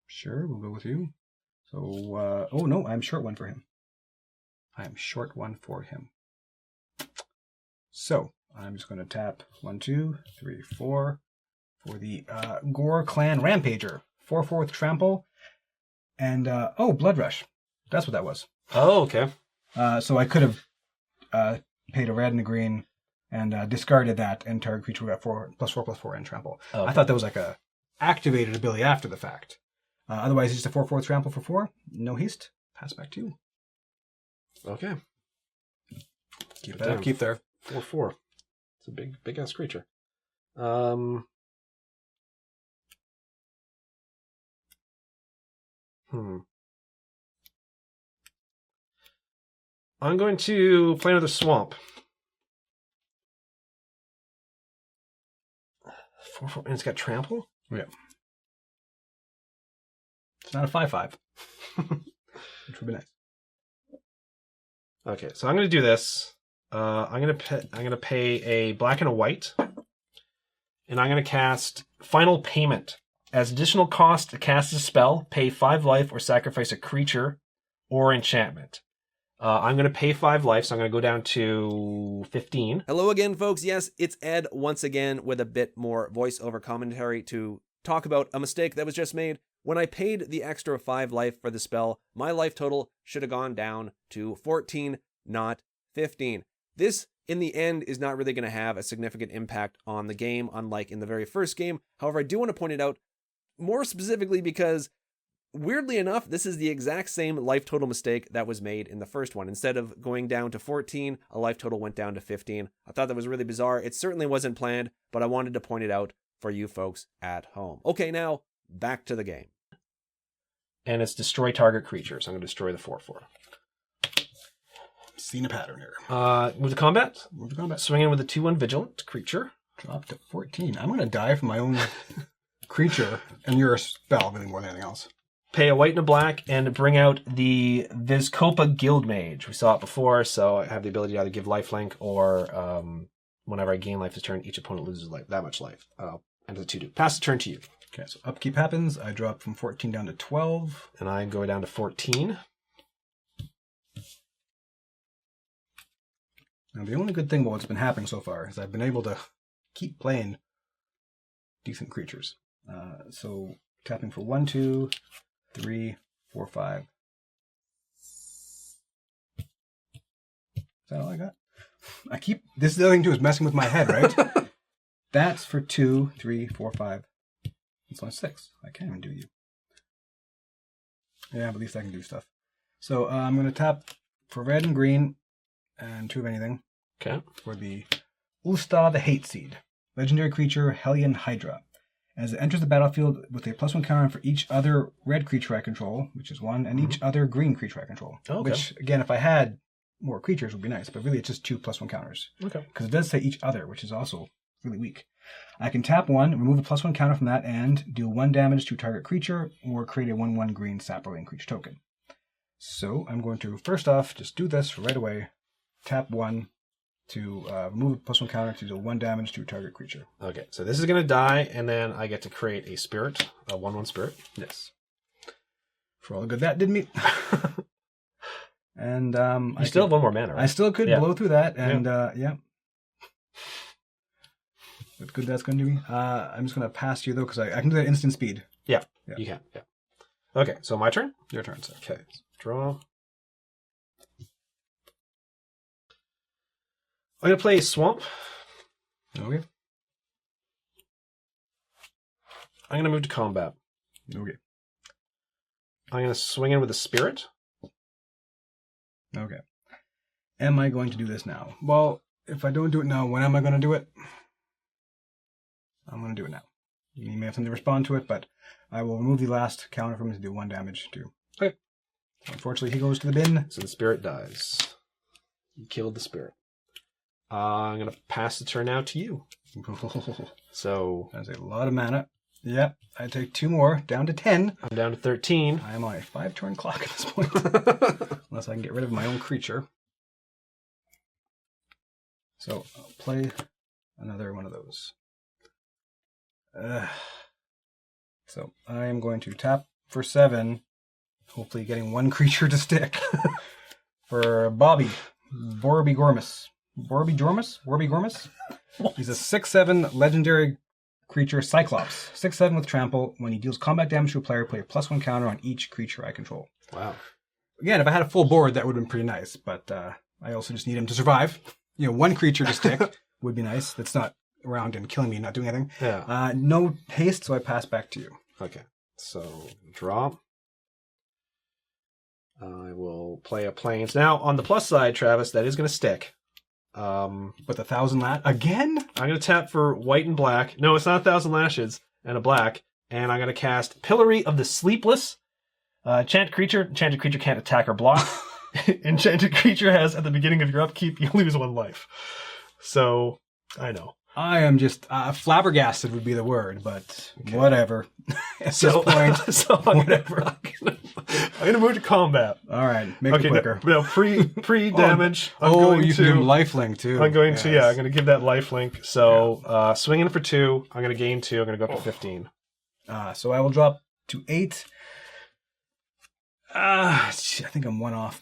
Sure, we'll go with you. So, oh no, I'm short 1 for him. I am short 1 for him. So, I'm just going to tap 1, 2, 3, 4 for the Gore Clan Rampager. 4/4 with Trample. And, Blood Rush. That's what that was. Oh, okay. So I could have paid a red and a green and discarded that, and target creature got 4/4/4 and Trample. Okay. I thought that was like a activated ability after the fact. Otherwise, it's just a 4/4 Trample for 4. No haste. Pass back to you. Okay. Keep that. Keep there. 4/4. It's a big ass creature. I'm going to play another swamp. 4/4, and it's got trample? Yeah. It's not a 5/5. Which would be nice. Okay, so I'm going to do this. I'm going to pay a black and a white and I'm going to cast Final Payment. As additional cost to cast a spell, pay 5 life or sacrifice a creature or enchantment. I'm going to pay 5 life, so I'm going to go down to 15. Hello again, folks. Yes, it's Ed once again with a bit more voiceover commentary to talk about a mistake that was just made. When I paid the extra 5 life for the spell, my life total should have gone down to 14, not 15. This, in the end, is not really going to have a significant impact on the game, unlike in the very first game. However, I do want to point it out more specifically because, weirdly enough, this is the exact same life total mistake that was made in the first one. Instead of going down to 14, a life total went down to 15. I thought that was really bizarre. It certainly wasn't planned, but I wanted to point it out for you folks at home. Okay, now, back to the game. And it's destroy target creatures. I'm going to destroy the 4/4. Seen a pattern here. Move to combat. Move to combat. Swing in with a 2/1 Vigilant creature. Drop to 14. I'm going to die from my own creature, and you're a spell really more than anything else. Pay a white and a black, and bring out the Vizkopa Guild Mage. We saw it before, so I have the ability to either give lifelink or whenever I gain life this turn, each opponent loses life. That much life. And the 2/2. Pass the turn to you. Okay, so upkeep happens. I drop from 14 down to 12. And I go down to 14. Now, the only good thing about what's been happening so far is I've been able to keep playing decent creatures. So tapping for 1, 2, 3, 4, 5. Is that all I got? This is the other thing too, is messing with my head, right? That's for 2, 3, 4, 5. It's only 6. I can't even do you. Yeah, but at least I can do stuff. So I'm going to tap for red and green and 2 of anything. Okay. For the Usta the Hate Seed. Legendary creature, Hellion Hydra. As it enters the battlefield with a +1 counter for each other red creature I control, which is 1, and each other green creature I control. Okay. Which, again, if I had more creatures would be nice, but really it's just 2 +1 counters. Okay. Because it does say each other, which is also really weak. I can tap 1, remove a +1 counter from that, and deal 1 damage to target creature, or create a 1/1 green sapperling creature token. So I'm going to, first off, just do this right away. Tap 1 to remove a +1 counter to deal 1 damage to target creature. Okay, so this is going to die, and then I get to create a spirit, a 1/1 spirit. Yes. For all the good that did me. And I still have 1 more mana, right? I still could blow through that, and yeah. What good that's going to do me. I'm just going to pass you, though, because I can do that instant speed. Yeah, you can. Yeah. Okay, so my turn? Your turn, sir. Okay, draw. I'm going to play Swamp. Okay. I'm going to move to combat. Okay. I'm going to swing in with a Spirit. Okay. Am I going to do this now? Well, if I don't do it now, when am I going to do it? I'm going to do it now. You may have something to respond to it, but I will remove the last counter from him to do 1 damage too. Okay. So unfortunately, he goes to the bin. So the Spirit dies. You killed the Spirit. I'm going to pass the turn now to you. So that's a lot of mana. Yep, I take 2 more, down to 10. I'm down to 13. I am on a 5-turn clock at this point. Unless I can get rid of my own creature. So I'll play another one of those. So I am going to tap for 7, hopefully getting 1 creature to stick. For Bobby Gormus. Gormus? He's a 6/7 legendary creature Cyclops. 6/7 with trample. When he deals combat damage to a player, play a +1 counter on each creature I control. Wow. Again, if I had a full board, that would have been pretty nice, but I also just need him to survive. 1 creature to stick would be nice. That's not around and killing me and not doing anything. Yeah. No haste, so I pass back to you. Okay. So, draw. I will play a Plains. Now, on the plus side, Travis, that is going to stick. With 1,000 again? I'm going to tap for white and black. No, it's not 1,000 lashes and a black. And I'm going to cast Pillory of the Sleepless. Enchanted creature can't attack or block. Enchanted creature has, at the beginning of your upkeep, you lose 1 life. So, I know. I am just flabbergasted would be the word, but whatever. At this point, whatever. I'm gonna move to combat. All right, make it quicker. No, pre damage. You can give him lifelink too. I'm going to I'm going to give that lifelink. So swinging for 2. I'm going to gain 2. I'm going to go up to 15. So I will drop to 8. I think I'm 1 off.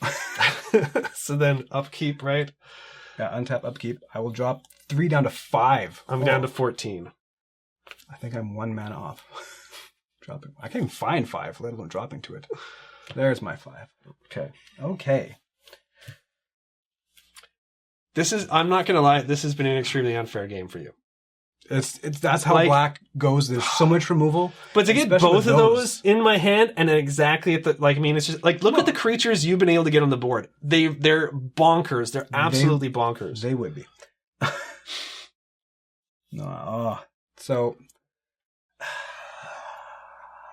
So then upkeep, right? Yeah, untap upkeep. I will drop 3 down to 5. I'm down to 14. I think I'm 1 mana off. Dropping. I can't even find 5, let alone dropping to it. There's my 5. Okay. I'm not going to lie, this has been an extremely unfair game for you. That's how black goes. There's so much removal. But to get both of those in my hand and exactly at the it's just look at the creatures you've been able to get on the board. They're bonkers. They're absolutely bonkers. They would be. So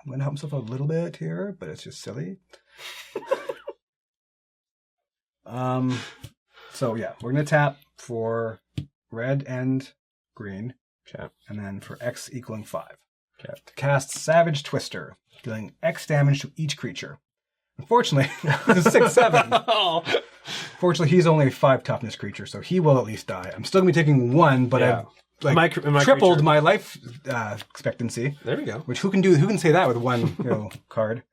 I'm gonna help myself a little bit here, but it's just silly. So yeah, we're gonna tap for red and green. Okay. And then for X equaling 5. Okay. To cast Savage Twister, dealing X damage to each creature. Unfortunately, it's a 6/7. Fortunately, he's only a 5 toughness creature, so he will at least die. I'm still going to be taking 1, but I've tripled creature. My life expectancy. There we go. Which who can say that with 1 card?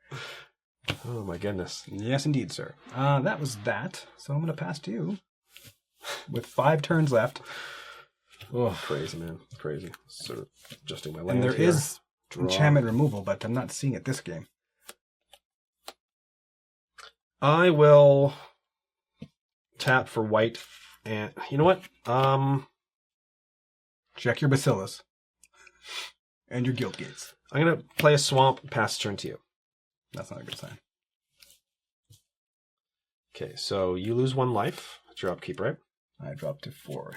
Oh my goodness. Yes, indeed, sir. That was that. So I'm going to pass to you with 5 turns left. Oh, crazy, man. Crazy. Sort of adjusting my land. And there is enchantment removal, but I'm not seeing it this game. I will tap for white, and you know what? Check your Bacillus. And your Guild Gates. I'm going to play a swamp and pass turn to you. That's not a good sign. Okay, so you lose 1 life. That's your upkeep, right? I drop to 4.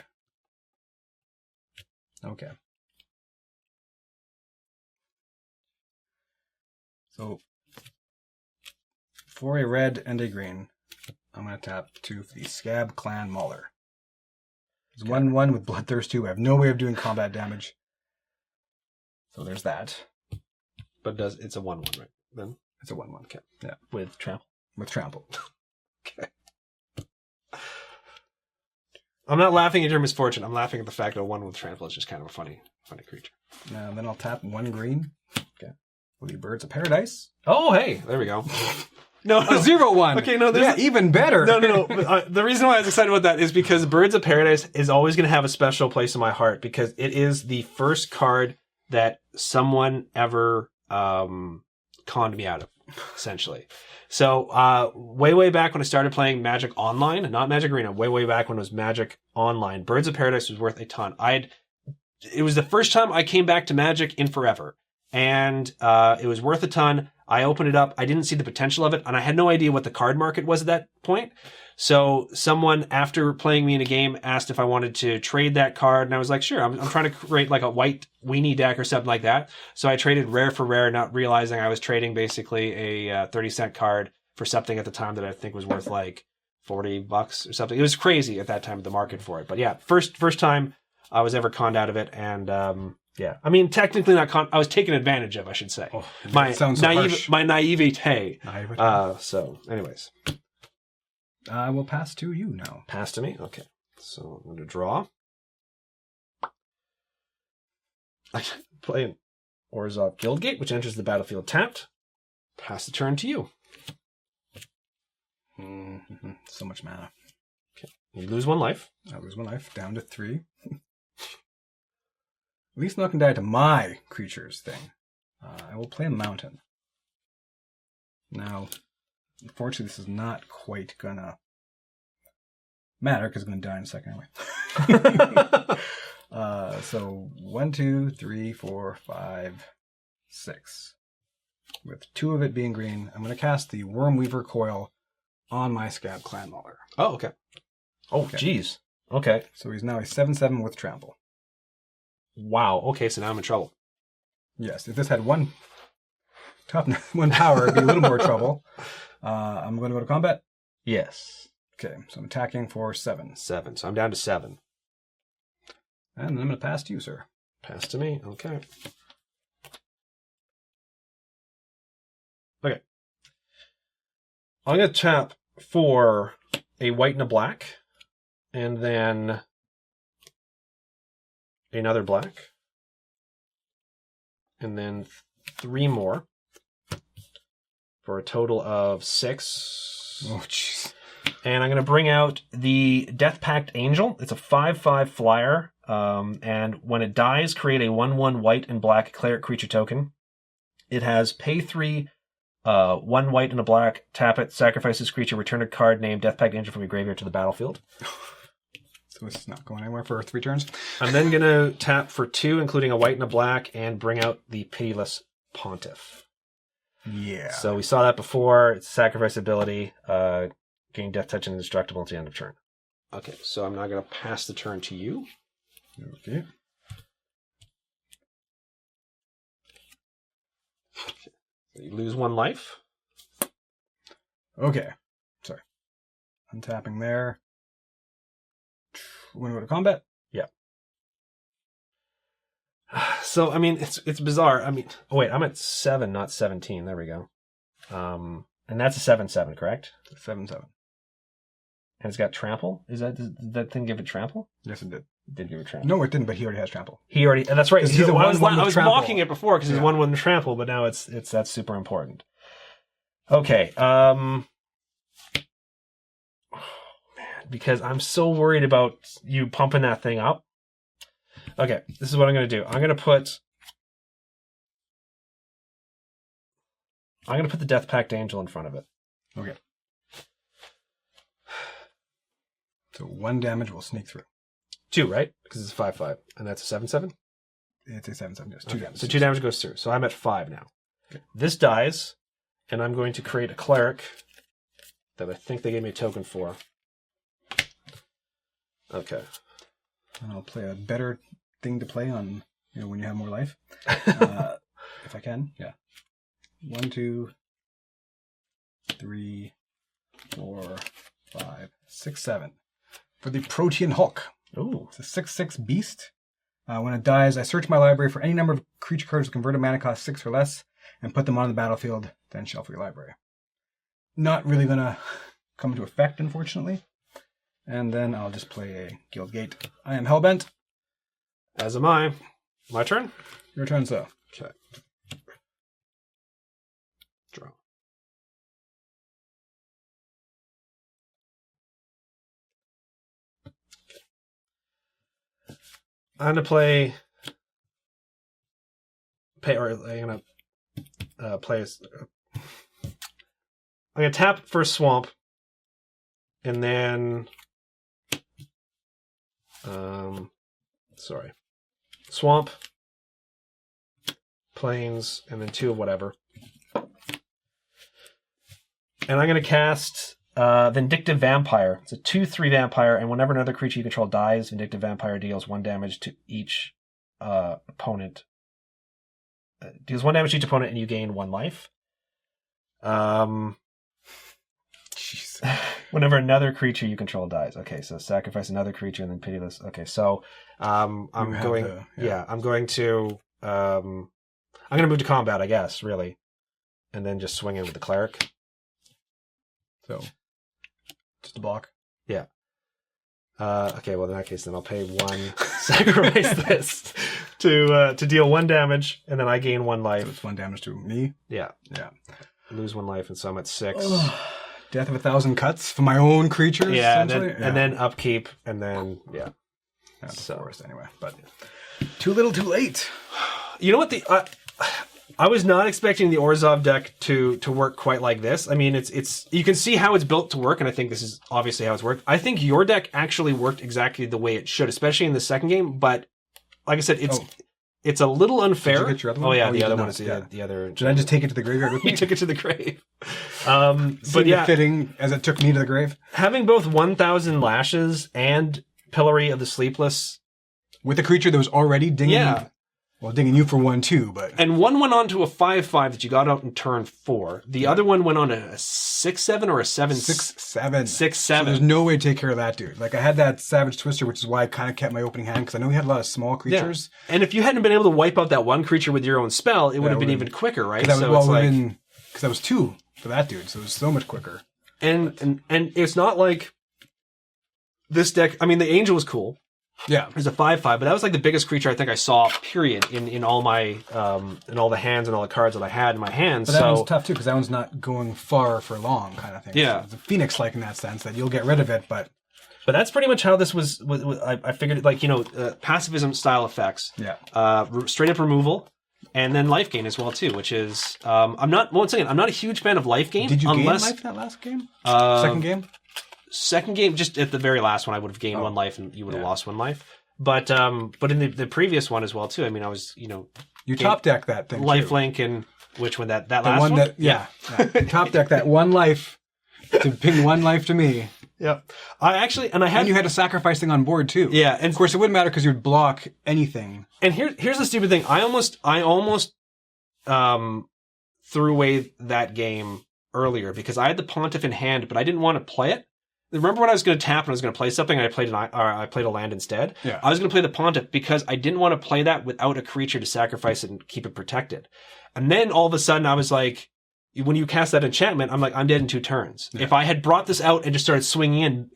Okay. So, for a red and a green, I'm going to tap 2 for the Scab Clan Mauler. It's 1/1 with Bloodthirst 2. I have no way of doing combat damage. So there's that. But it's a 1/1, right? Then it's a 1/1. Okay. Yeah. With trample. With trample. Okay. I'm not laughing at your misfortune. I'm laughing at the fact that 1 with trample is just kind of a funny creature. Now then I'll tap 1 green. Okay. For the Birds of Paradise. Oh, hey, there we go. No, 0/1. Okay, no, even better. No. The reason why I was excited about that is because Birds of Paradise is always going to have a special place in my heart because it is the first card that someone ever conned me out of, essentially. So way back when I started playing Magic Online, not Magic Arena, way back when it was Magic Online, Birds of Paradise was worth a ton. It was the first time I came back to Magic in forever, and it was worth a ton. I opened it up. I didn't see the potential of it, and I had no idea what the card market was at that point. So someone, after playing me in a game, asked if I wanted to trade that card, and I was like, sure. I'm trying to create like a white weenie deck or something like that. So I traded rare for rare, not realizing I was trading basically a 30-cent card for something at the time that I think was worth like $40 or something. It was crazy at that time, the market for it. But yeah, first time I was ever conned out of it, and yeah, I mean, technically not I was taken advantage of, I should say. Oh, my naivete. So, anyways. I will pass to you now. Pass to me? Okay. So, I'm going to draw. I play an Orzhov Guild Gate, which enters the battlefield tapped. Pass the turn to you. Mm-hmm. So much mana. Okay. You lose 1 life. I lose 1 life, down to 3. At least not going to die to my creatures thing. I will play a mountain. Now, unfortunately, this is not quite going to matter because it's going to die in a second anyway. So 1, 2, 3, 4, 5, 6. With 2 of it being green, I'm going to cast the Wormweaver Coil on my Scab Clan Mauler. Oh, okay. Oh, jeez. Okay. So he's now a 7/7 with trample. Wow. Okay, so now I'm in trouble. Yes, if this had 1 power, it'd be a little more trouble. I'm going to go to combat. Yes. Okay, so I'm attacking for 7. 7. So I'm down to 7. And then I'm going to pass to you, sir. Pass to me. Okay. Okay. I'm going to tap for a white and a black, and then another black, and then 3 more for a total of 6. Oh, jeez. And I'm going to bring out the Death Pact Angel. It's a 5/5 flyer, and when it dies, create a 1/1 white and black cleric creature token. It has pay 3, 1 white and a black, tap it, sacrifice this creature, return a card named Death Pact Angel from your graveyard to the battlefield. So it's not going anywhere for 3 turns? I'm then going to tap for 2, including a white and a black, and bring out the Pitiless Pontiff. Yeah. So we saw that before. It's sacrifice ability, gain Death Touch and Indestructible until the end of turn. Okay, so I'm now going to pass the turn to you. Okay. So you lose 1 life. Okay. Sorry. Untapping there. When we go to combat? Yeah. So, I mean, it's bizarre. I mean, oh wait, I'm at 7, not 17. There we go. And that's a 7/7, correct? 7/7. And it's got trample. Does that thing give it trample? Yes, it did. It did give it trample. No, it didn't, but he already has trample. He already, and that's right. He's a I was 1/1 with trample. mocking it before because he's 1/1 trample, but now that's super important. Okay. Man, because I'm so worried about you pumping that thing up. Okay, this is what I'm going to do. I'm going to put the Death Pact Angel in front of it. Okay. So 1 damage will sneak through. 2, right? Because it's a 5/5, and that's a 7/7. It's a 7/7. Yes, 2 damage. So 2 damage goes through. So I'm at 5 now. Okay. This dies, and I'm going to create a cleric that I think they gave me a token for. Okay. And I'll play a better thing to play on, when you have more life. If I can, yeah. 1, 2, 3, 4, 5, 6, 7. For the Protean Hulk. Ooh. It's a 6/6 beast. When it dies, I search my library for any number of creature cards with converted mana cost 6 or less and put them on the battlefield, then shuffle your library. Not really going to come into effect, unfortunately. And then I'll just play a Guild Gate. I am Hellbent. As am I. My turn? Your turn, sir. Okay. Draw. I'm going to play... I'm going to play... I'm going to tap for Swamp, and then... sorry. Swamp, Plains, and then 2 of whatever. And I'm going to cast Vindictive Vampire. It's a 2/3 vampire, and whenever another creature you control dies, Vindictive Vampire deals 1 damage to each opponent. Deals 1 damage to each opponent, and you gain 1 life. Whenever another creature you control dies. Okay, so sacrifice another creature and then Pitiless. Okay, so I'm going to move to combat, I guess, really. And then just swing in with the cleric. So just a block. Yeah. Okay, well in that case then I'll pay 1, sacrifice this to deal 1 damage, and then I gain 1 life. So it's 1 damage to me. Yeah. Yeah. I lose 1 life, and so I'm at 6. Death of 1,000 cuts for my own creatures. Yeah, and then upkeep, and then Not the forest anyway, but Yeah. Too little, too late. You know what? I was not expecting the Orzhov deck to work quite like this. I mean, it's you can see how it's built to work, and I think this is obviously how it's worked. I think your deck actually worked exactly the way it should, especially in the second game. But like I said, it's a little unfair. Did you get your other one? Oh yeah, Oh, the you other did one not. is Yeah. the other. Did I just take it to the graveyard with me? You took it to the grave. But yeah, fitting as it took me to the grave. Having both 1,000 lashes and Pillory of the Sleepless with a creature that was already dinging. Yeah. Well, dinging you for 1 too, but And one went on to a 5/5 that you got out in turn 4. The other one went on a 6/7 or a 7. 6/7. 6/7. So there's no way to take care of that dude. Like I had that Savage Twister, which is why I kind of kept my opening hand because I know we had a lot of small creatures. Yeah. And if you hadn't been able to wipe out that one creature with your own spell, it would have been even quicker, right? Because So it's like, that was 2 for that dude, so it was so much quicker. and it's not like this deck. I mean, the Angel was cool. Yeah, There's a 5/5, but that was like the biggest creature I think I saw. Period. In all my in all the hands and all the cards that I had in my hands. but that one's tough too because that one's not going far for long, kind of thing. Yeah, so it's a Phoenix-like in that sense that you'll get rid of it, but that's pretty much how this was. I figured, like, pacifism style effects. Yeah. Straight up removal, and then life gain as well too, which is I'm not a huge fan of life gain. Did you gain unless, life in that last game? Second game? Second game, just at the very last one, I would have gained 1 life, and you would have lost 1 life. But in the previous one as well too. I mean, I was You top deck that thing. life too. link, and which one that The last one one? yeah. Top deck that 1 life to ping 1 life to me. Yeah. I actually, and I had And you had a sacrifice thing on board too. Yeah, and of course it wouldn't matter because you'd block anything. And here's the stupid thing. I almost threw away that game earlier because I had the Pontiff in hand, but I didn't want to play it. Remember when I was going to tap and I was going to play something and I played a land instead? Yeah. I was going to play the Pontiff because I didn't want to play that without a creature to sacrifice it and keep it protected. And then all of a sudden I was like, when you cast that enchantment, I'm like, I'm dead in 2 turns. Yeah. If I had brought this out and just started swinging in,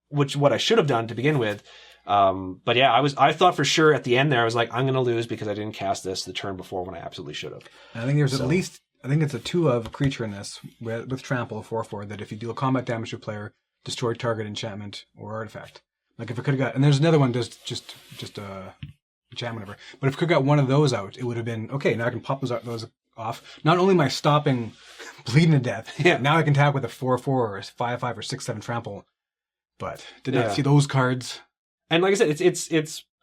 which what I should have done to begin with. But yeah, I thought for sure at the end there, I was like, I'm going to lose because I didn't cast this the turn before when I absolutely should have. I think there's at least, I think it's a 2 of creature in this with trample 4/4 that if you deal combat damage to a player, destroy target enchantment or artifact. Like if it could have got, and there's another one just enchantment whatever. But if it could have got one of those out, it would have been okay. Now I can pop those off. Not only am I stopping bleeding to death, now I can tap with a 4/4 or a 5/5 or 6/7 trample. But did not see those cards. And like I said,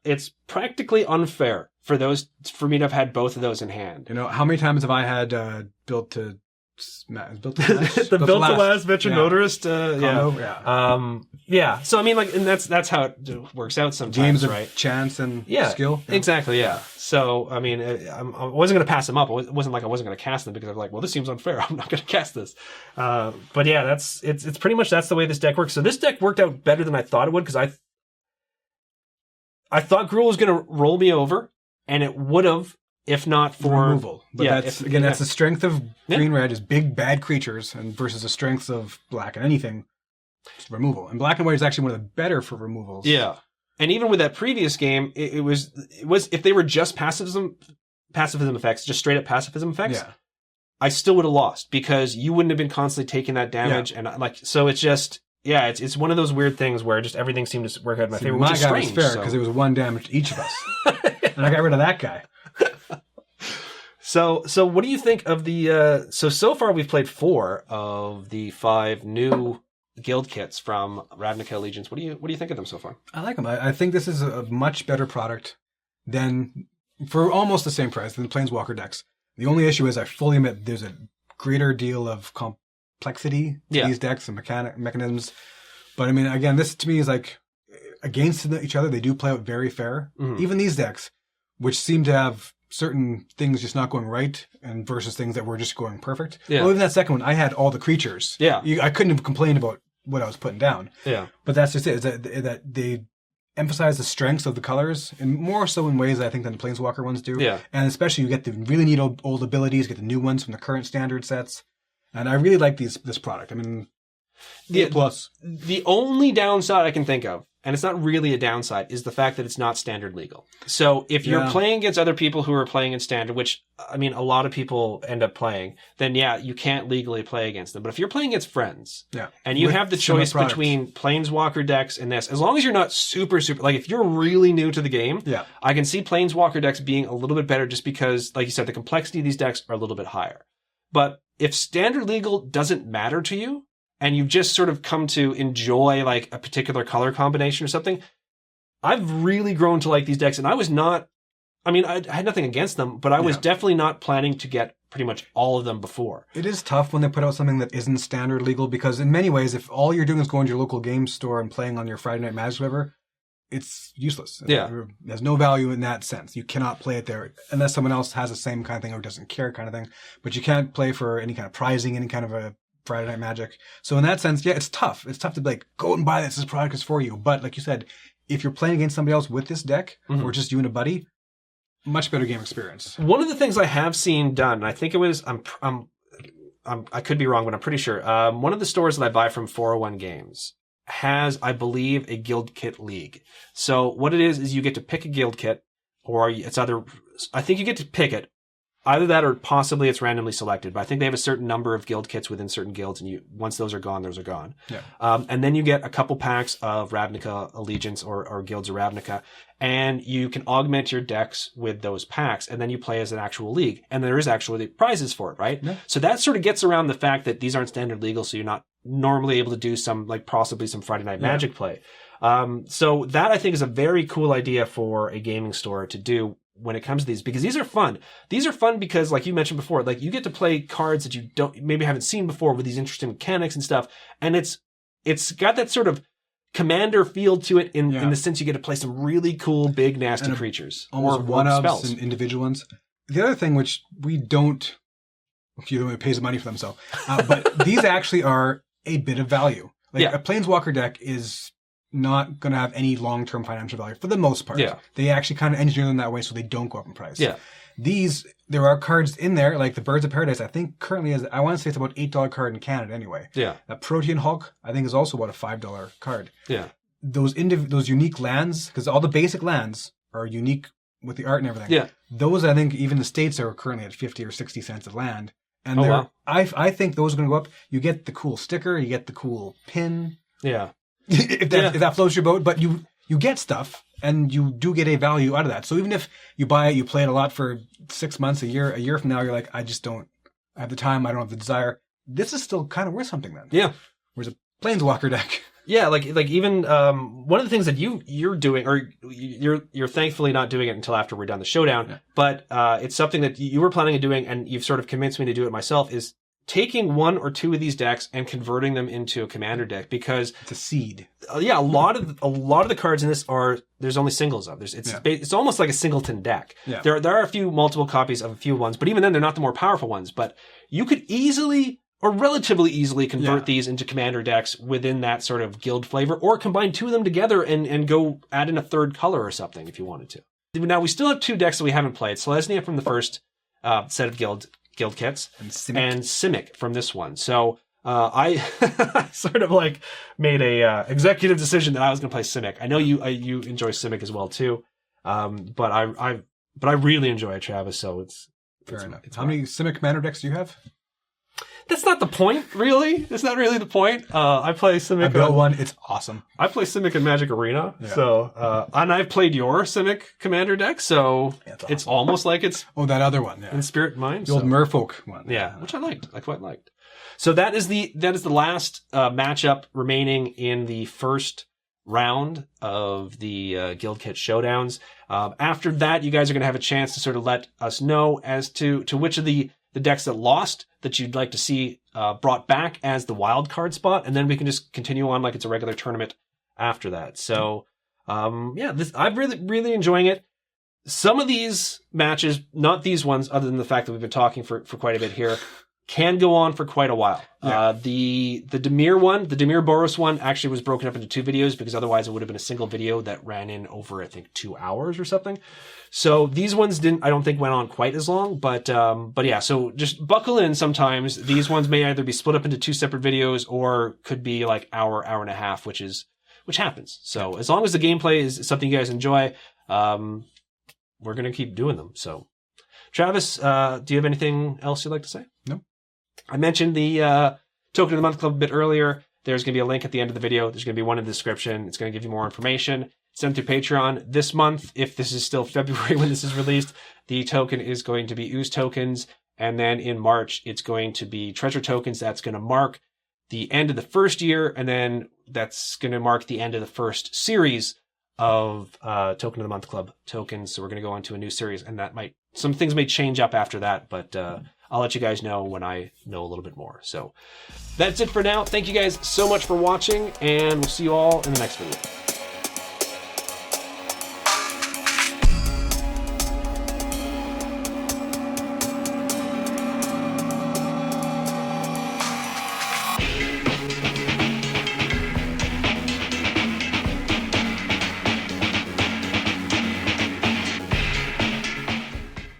it's practically unfair for me to have had both of those in hand. You know how many times have I had built to last? The built to last veteran motorist, yeah. So I mean, like, and that's how it works out sometimes. Games of right? chance and skill. Exactly. Yeah. So I mean, I wasn't going to pass them up. It wasn't like I wasn't going to cast them because I was like, well, this seems unfair. I'm not going to cast this. But yeah, it's pretty much that's the way this deck works. So this deck worked out better than I thought it would because I thought Gruul was going to roll me over, and it would have. If not for removal, but that's the strength of green-red is big bad creatures, and versus the strengths of black and anything, removal. And black and white is actually one of the better for removals. Yeah, and even with that previous game, it was if they were just pacifism effects, just straight up pacifism effects, I still would have lost because you wouldn't have been constantly taking that damage, and so it's just. Yeah, it's one of those weird things where just everything seemed to work out in my favor. My which is guy strange, was fair because it was 1 damage to each of us, and I got rid of that guy. So what do you think of the? So far we've played 4 of the 5 new guild kits from Ravnica Allegiance. What do you think of them so far? I like them. I think this is a much better product than for almost the same price than the Planeswalker decks. The only issue is I fully admit there's a greater deal of complexity to these decks and mechanisms. But I mean, again, this to me is like against each other. They do play out very fair. Mm-hmm. Even these decks, which seem to have certain things just not going right and versus things that were just going perfect. Yeah. Well, even that second one, I had all the creatures. Yeah. I couldn't have complained about what I was putting down. Yeah. But that's just it, is that they emphasize the strengths of the colors, and more so in ways I think than the Planeswalker ones do. Yeah. And especially you get the really neat old abilities, get the new ones from the current standard sets. And I really like this product. I mean, the only downside I can think of, and it's not really a downside, is the fact that it's not standard legal. So if you're playing against other people who are playing in standard, which, I mean, a lot of people end up playing, then you can't legally play against them. But if you're playing against friends, and you have the choice between Planeswalker decks and this, as long as you're not super, like if you're really new to the game, I can see Planeswalker decks being a little bit better just because, like you said, the complexity of these decks are a little bit higher. But if standard legal doesn't matter to you, and you've just sort of come to enjoy like a particular color combination or something, I've really grown to like these decks. And I had nothing against them, but I was definitely not planning to get pretty much all of them before. It is tough when they put out something that isn't standard legal, because in many ways, if all you're doing is going to your local game store and playing on your Friday Night Magic, whatever, it's useless. Yeah. It has no value in that sense. You cannot play it there unless someone else has the same kind of thing or doesn't care kind of thing. But you can't play for any kind of prizing, any kind of a Friday Night Magic. So in that sense, yeah, it's tough. It's tough to be like, go and buy this. This product is for you. But like you said, if you're playing against somebody else with this deck or just you and a buddy, much better game experience. One of the things I have seen done, I think it was, I could be wrong, but I'm pretty sure. One of the stores that I buy from 401 Games has, I believe, a Guild Kit League. So what it is you get to pick a Guild Kit, or it's either, I think you get to pick it. Either that or possibly it's randomly selected. But I think they have a certain number of Guild Kits within certain guilds, and once those are gone, those are gone. Yeah. And then you get a couple packs of Ravnica Allegiance or Guilds of Ravnica, and you can augment your decks with those packs, and then you play as an actual league. And there is actually prizes for it, right? Yeah. So that sort of gets around the fact that these aren't standard legal, so you're not normally able to do some, like possibly some Friday Night Magic play. So that I think is a very cool idea for a gaming store to do when it comes to these, because these are fun. These are fun because, like you mentioned before, like you get to play cards that you maybe haven't seen before with these interesting mechanics and stuff. And it's got that sort of commander feel to it in the sense you get to play some really cool, big, nasty creatures. Almost or one-ups spells. and individual ones. The other thing which we don't, you're the one who pays the money for them, so, but these actually are a bit of value. Like a Planeswalker deck is not going to have any long-term financial value for the most part. Yeah. They actually kind of engineer them that way so they don't go up in price. Yeah. There are cards in there, like the Birds of Paradise, I think currently is, I want to say it's about $8 card in Canada anyway. Yeah. That Protean Hulk, I think is also about a $5 card. Yeah. Those unique lands, because all the basic lands are unique with the art and everything. Yeah. Those, I think, even the States are currently at 50 or 60 cents a land. And wow. I think those are going to go up. You get the cool sticker, you get the cool pin. Yeah. if that floats your boat, but you get stuff and you do get a value out of that. So even if you buy it, you play it a lot for 6 months, a year from now, you're like, I just don't have the time. I don't have the desire. This is still kind of worth something then. Yeah. Whereas a Planeswalker deck. Yeah. Like even, one of the things that you're doing, or you're thankfully not doing it until after we're done the showdown, but, it's something that you were planning on doing and you've sort of convinced me to do it myself, is taking one or two of these decks and converting them into a commander deck, because it's a seed. A lot of the cards in this there's only singles of. It's almost like a singleton deck. Yeah. There are a few multiple copies of a few ones, but even then they're not the more powerful ones. But you could easily or relatively easily convert these into commander decks within that sort of guild flavor, or combine two of them together and go add in a third color or something if you wanted to. Now we still have two decks that we haven't played. Selesnya from the first set of Guild Kits, and Simic from this one. So I sort of like made a executive decision that I was going to play Simic. I know you enjoy Simic as well too, but I really enjoy it, Travis. So it's fair enough. How many Simic commander decks do you have? That's not the point, really. That's not really the point. I play Simic. I built one. It's awesome. I play Simic in Magic Arena. Yeah. So, and I've played your Simic commander deck, so awesome. It's almost like it's that other one, in Spirit and Mind. The old Merfolk one. Yeah, which I liked. I quite liked. So that is the last matchup remaining in the first round of the Guild Kit Showdowns. After that, you guys are going to have a chance to sort of let us know as to which of the decks that lost that you'd like to see brought back as the wild card spot, and then we can just continue on like it's a regular tournament after that. So, I'm really enjoying it. Some of these matches, not these ones, other than the fact that we've been talking for quite a bit here, can go on for quite a while. Yeah. The Dimir one, the Dimir Boros one, actually was broken up into two videos because otherwise it would have been a single video that ran in over, I think, 2 hours or something. So these ones I don't think went on quite as long, but yeah, so just buckle in sometimes. These ones may either be split up into two separate videos or could be like hour and a half, which happens. So as long as the gameplay is something you guys enjoy, we're going to keep doing them. So Travis, do you have anything else you'd like to say? No. I mentioned the Token of the Month Club a bit earlier. There's going to be a link at the end of the video. There's going to be one in the description. It's going to give you more information. Send through Patreon. This month, if this is still February when this is released, the token is going to be Ooze tokens. And then in March, it's going to be treasure tokens. That's going to mark the end of the first year. And then that's going to mark the end of the first series of Token of the Month Club tokens. So we're going to go on to a new series, and some things may change up after that, but I'll let you guys know when I know a little bit more. So that's it for now. Thank you guys so much for watching, and we'll see you all in the next video.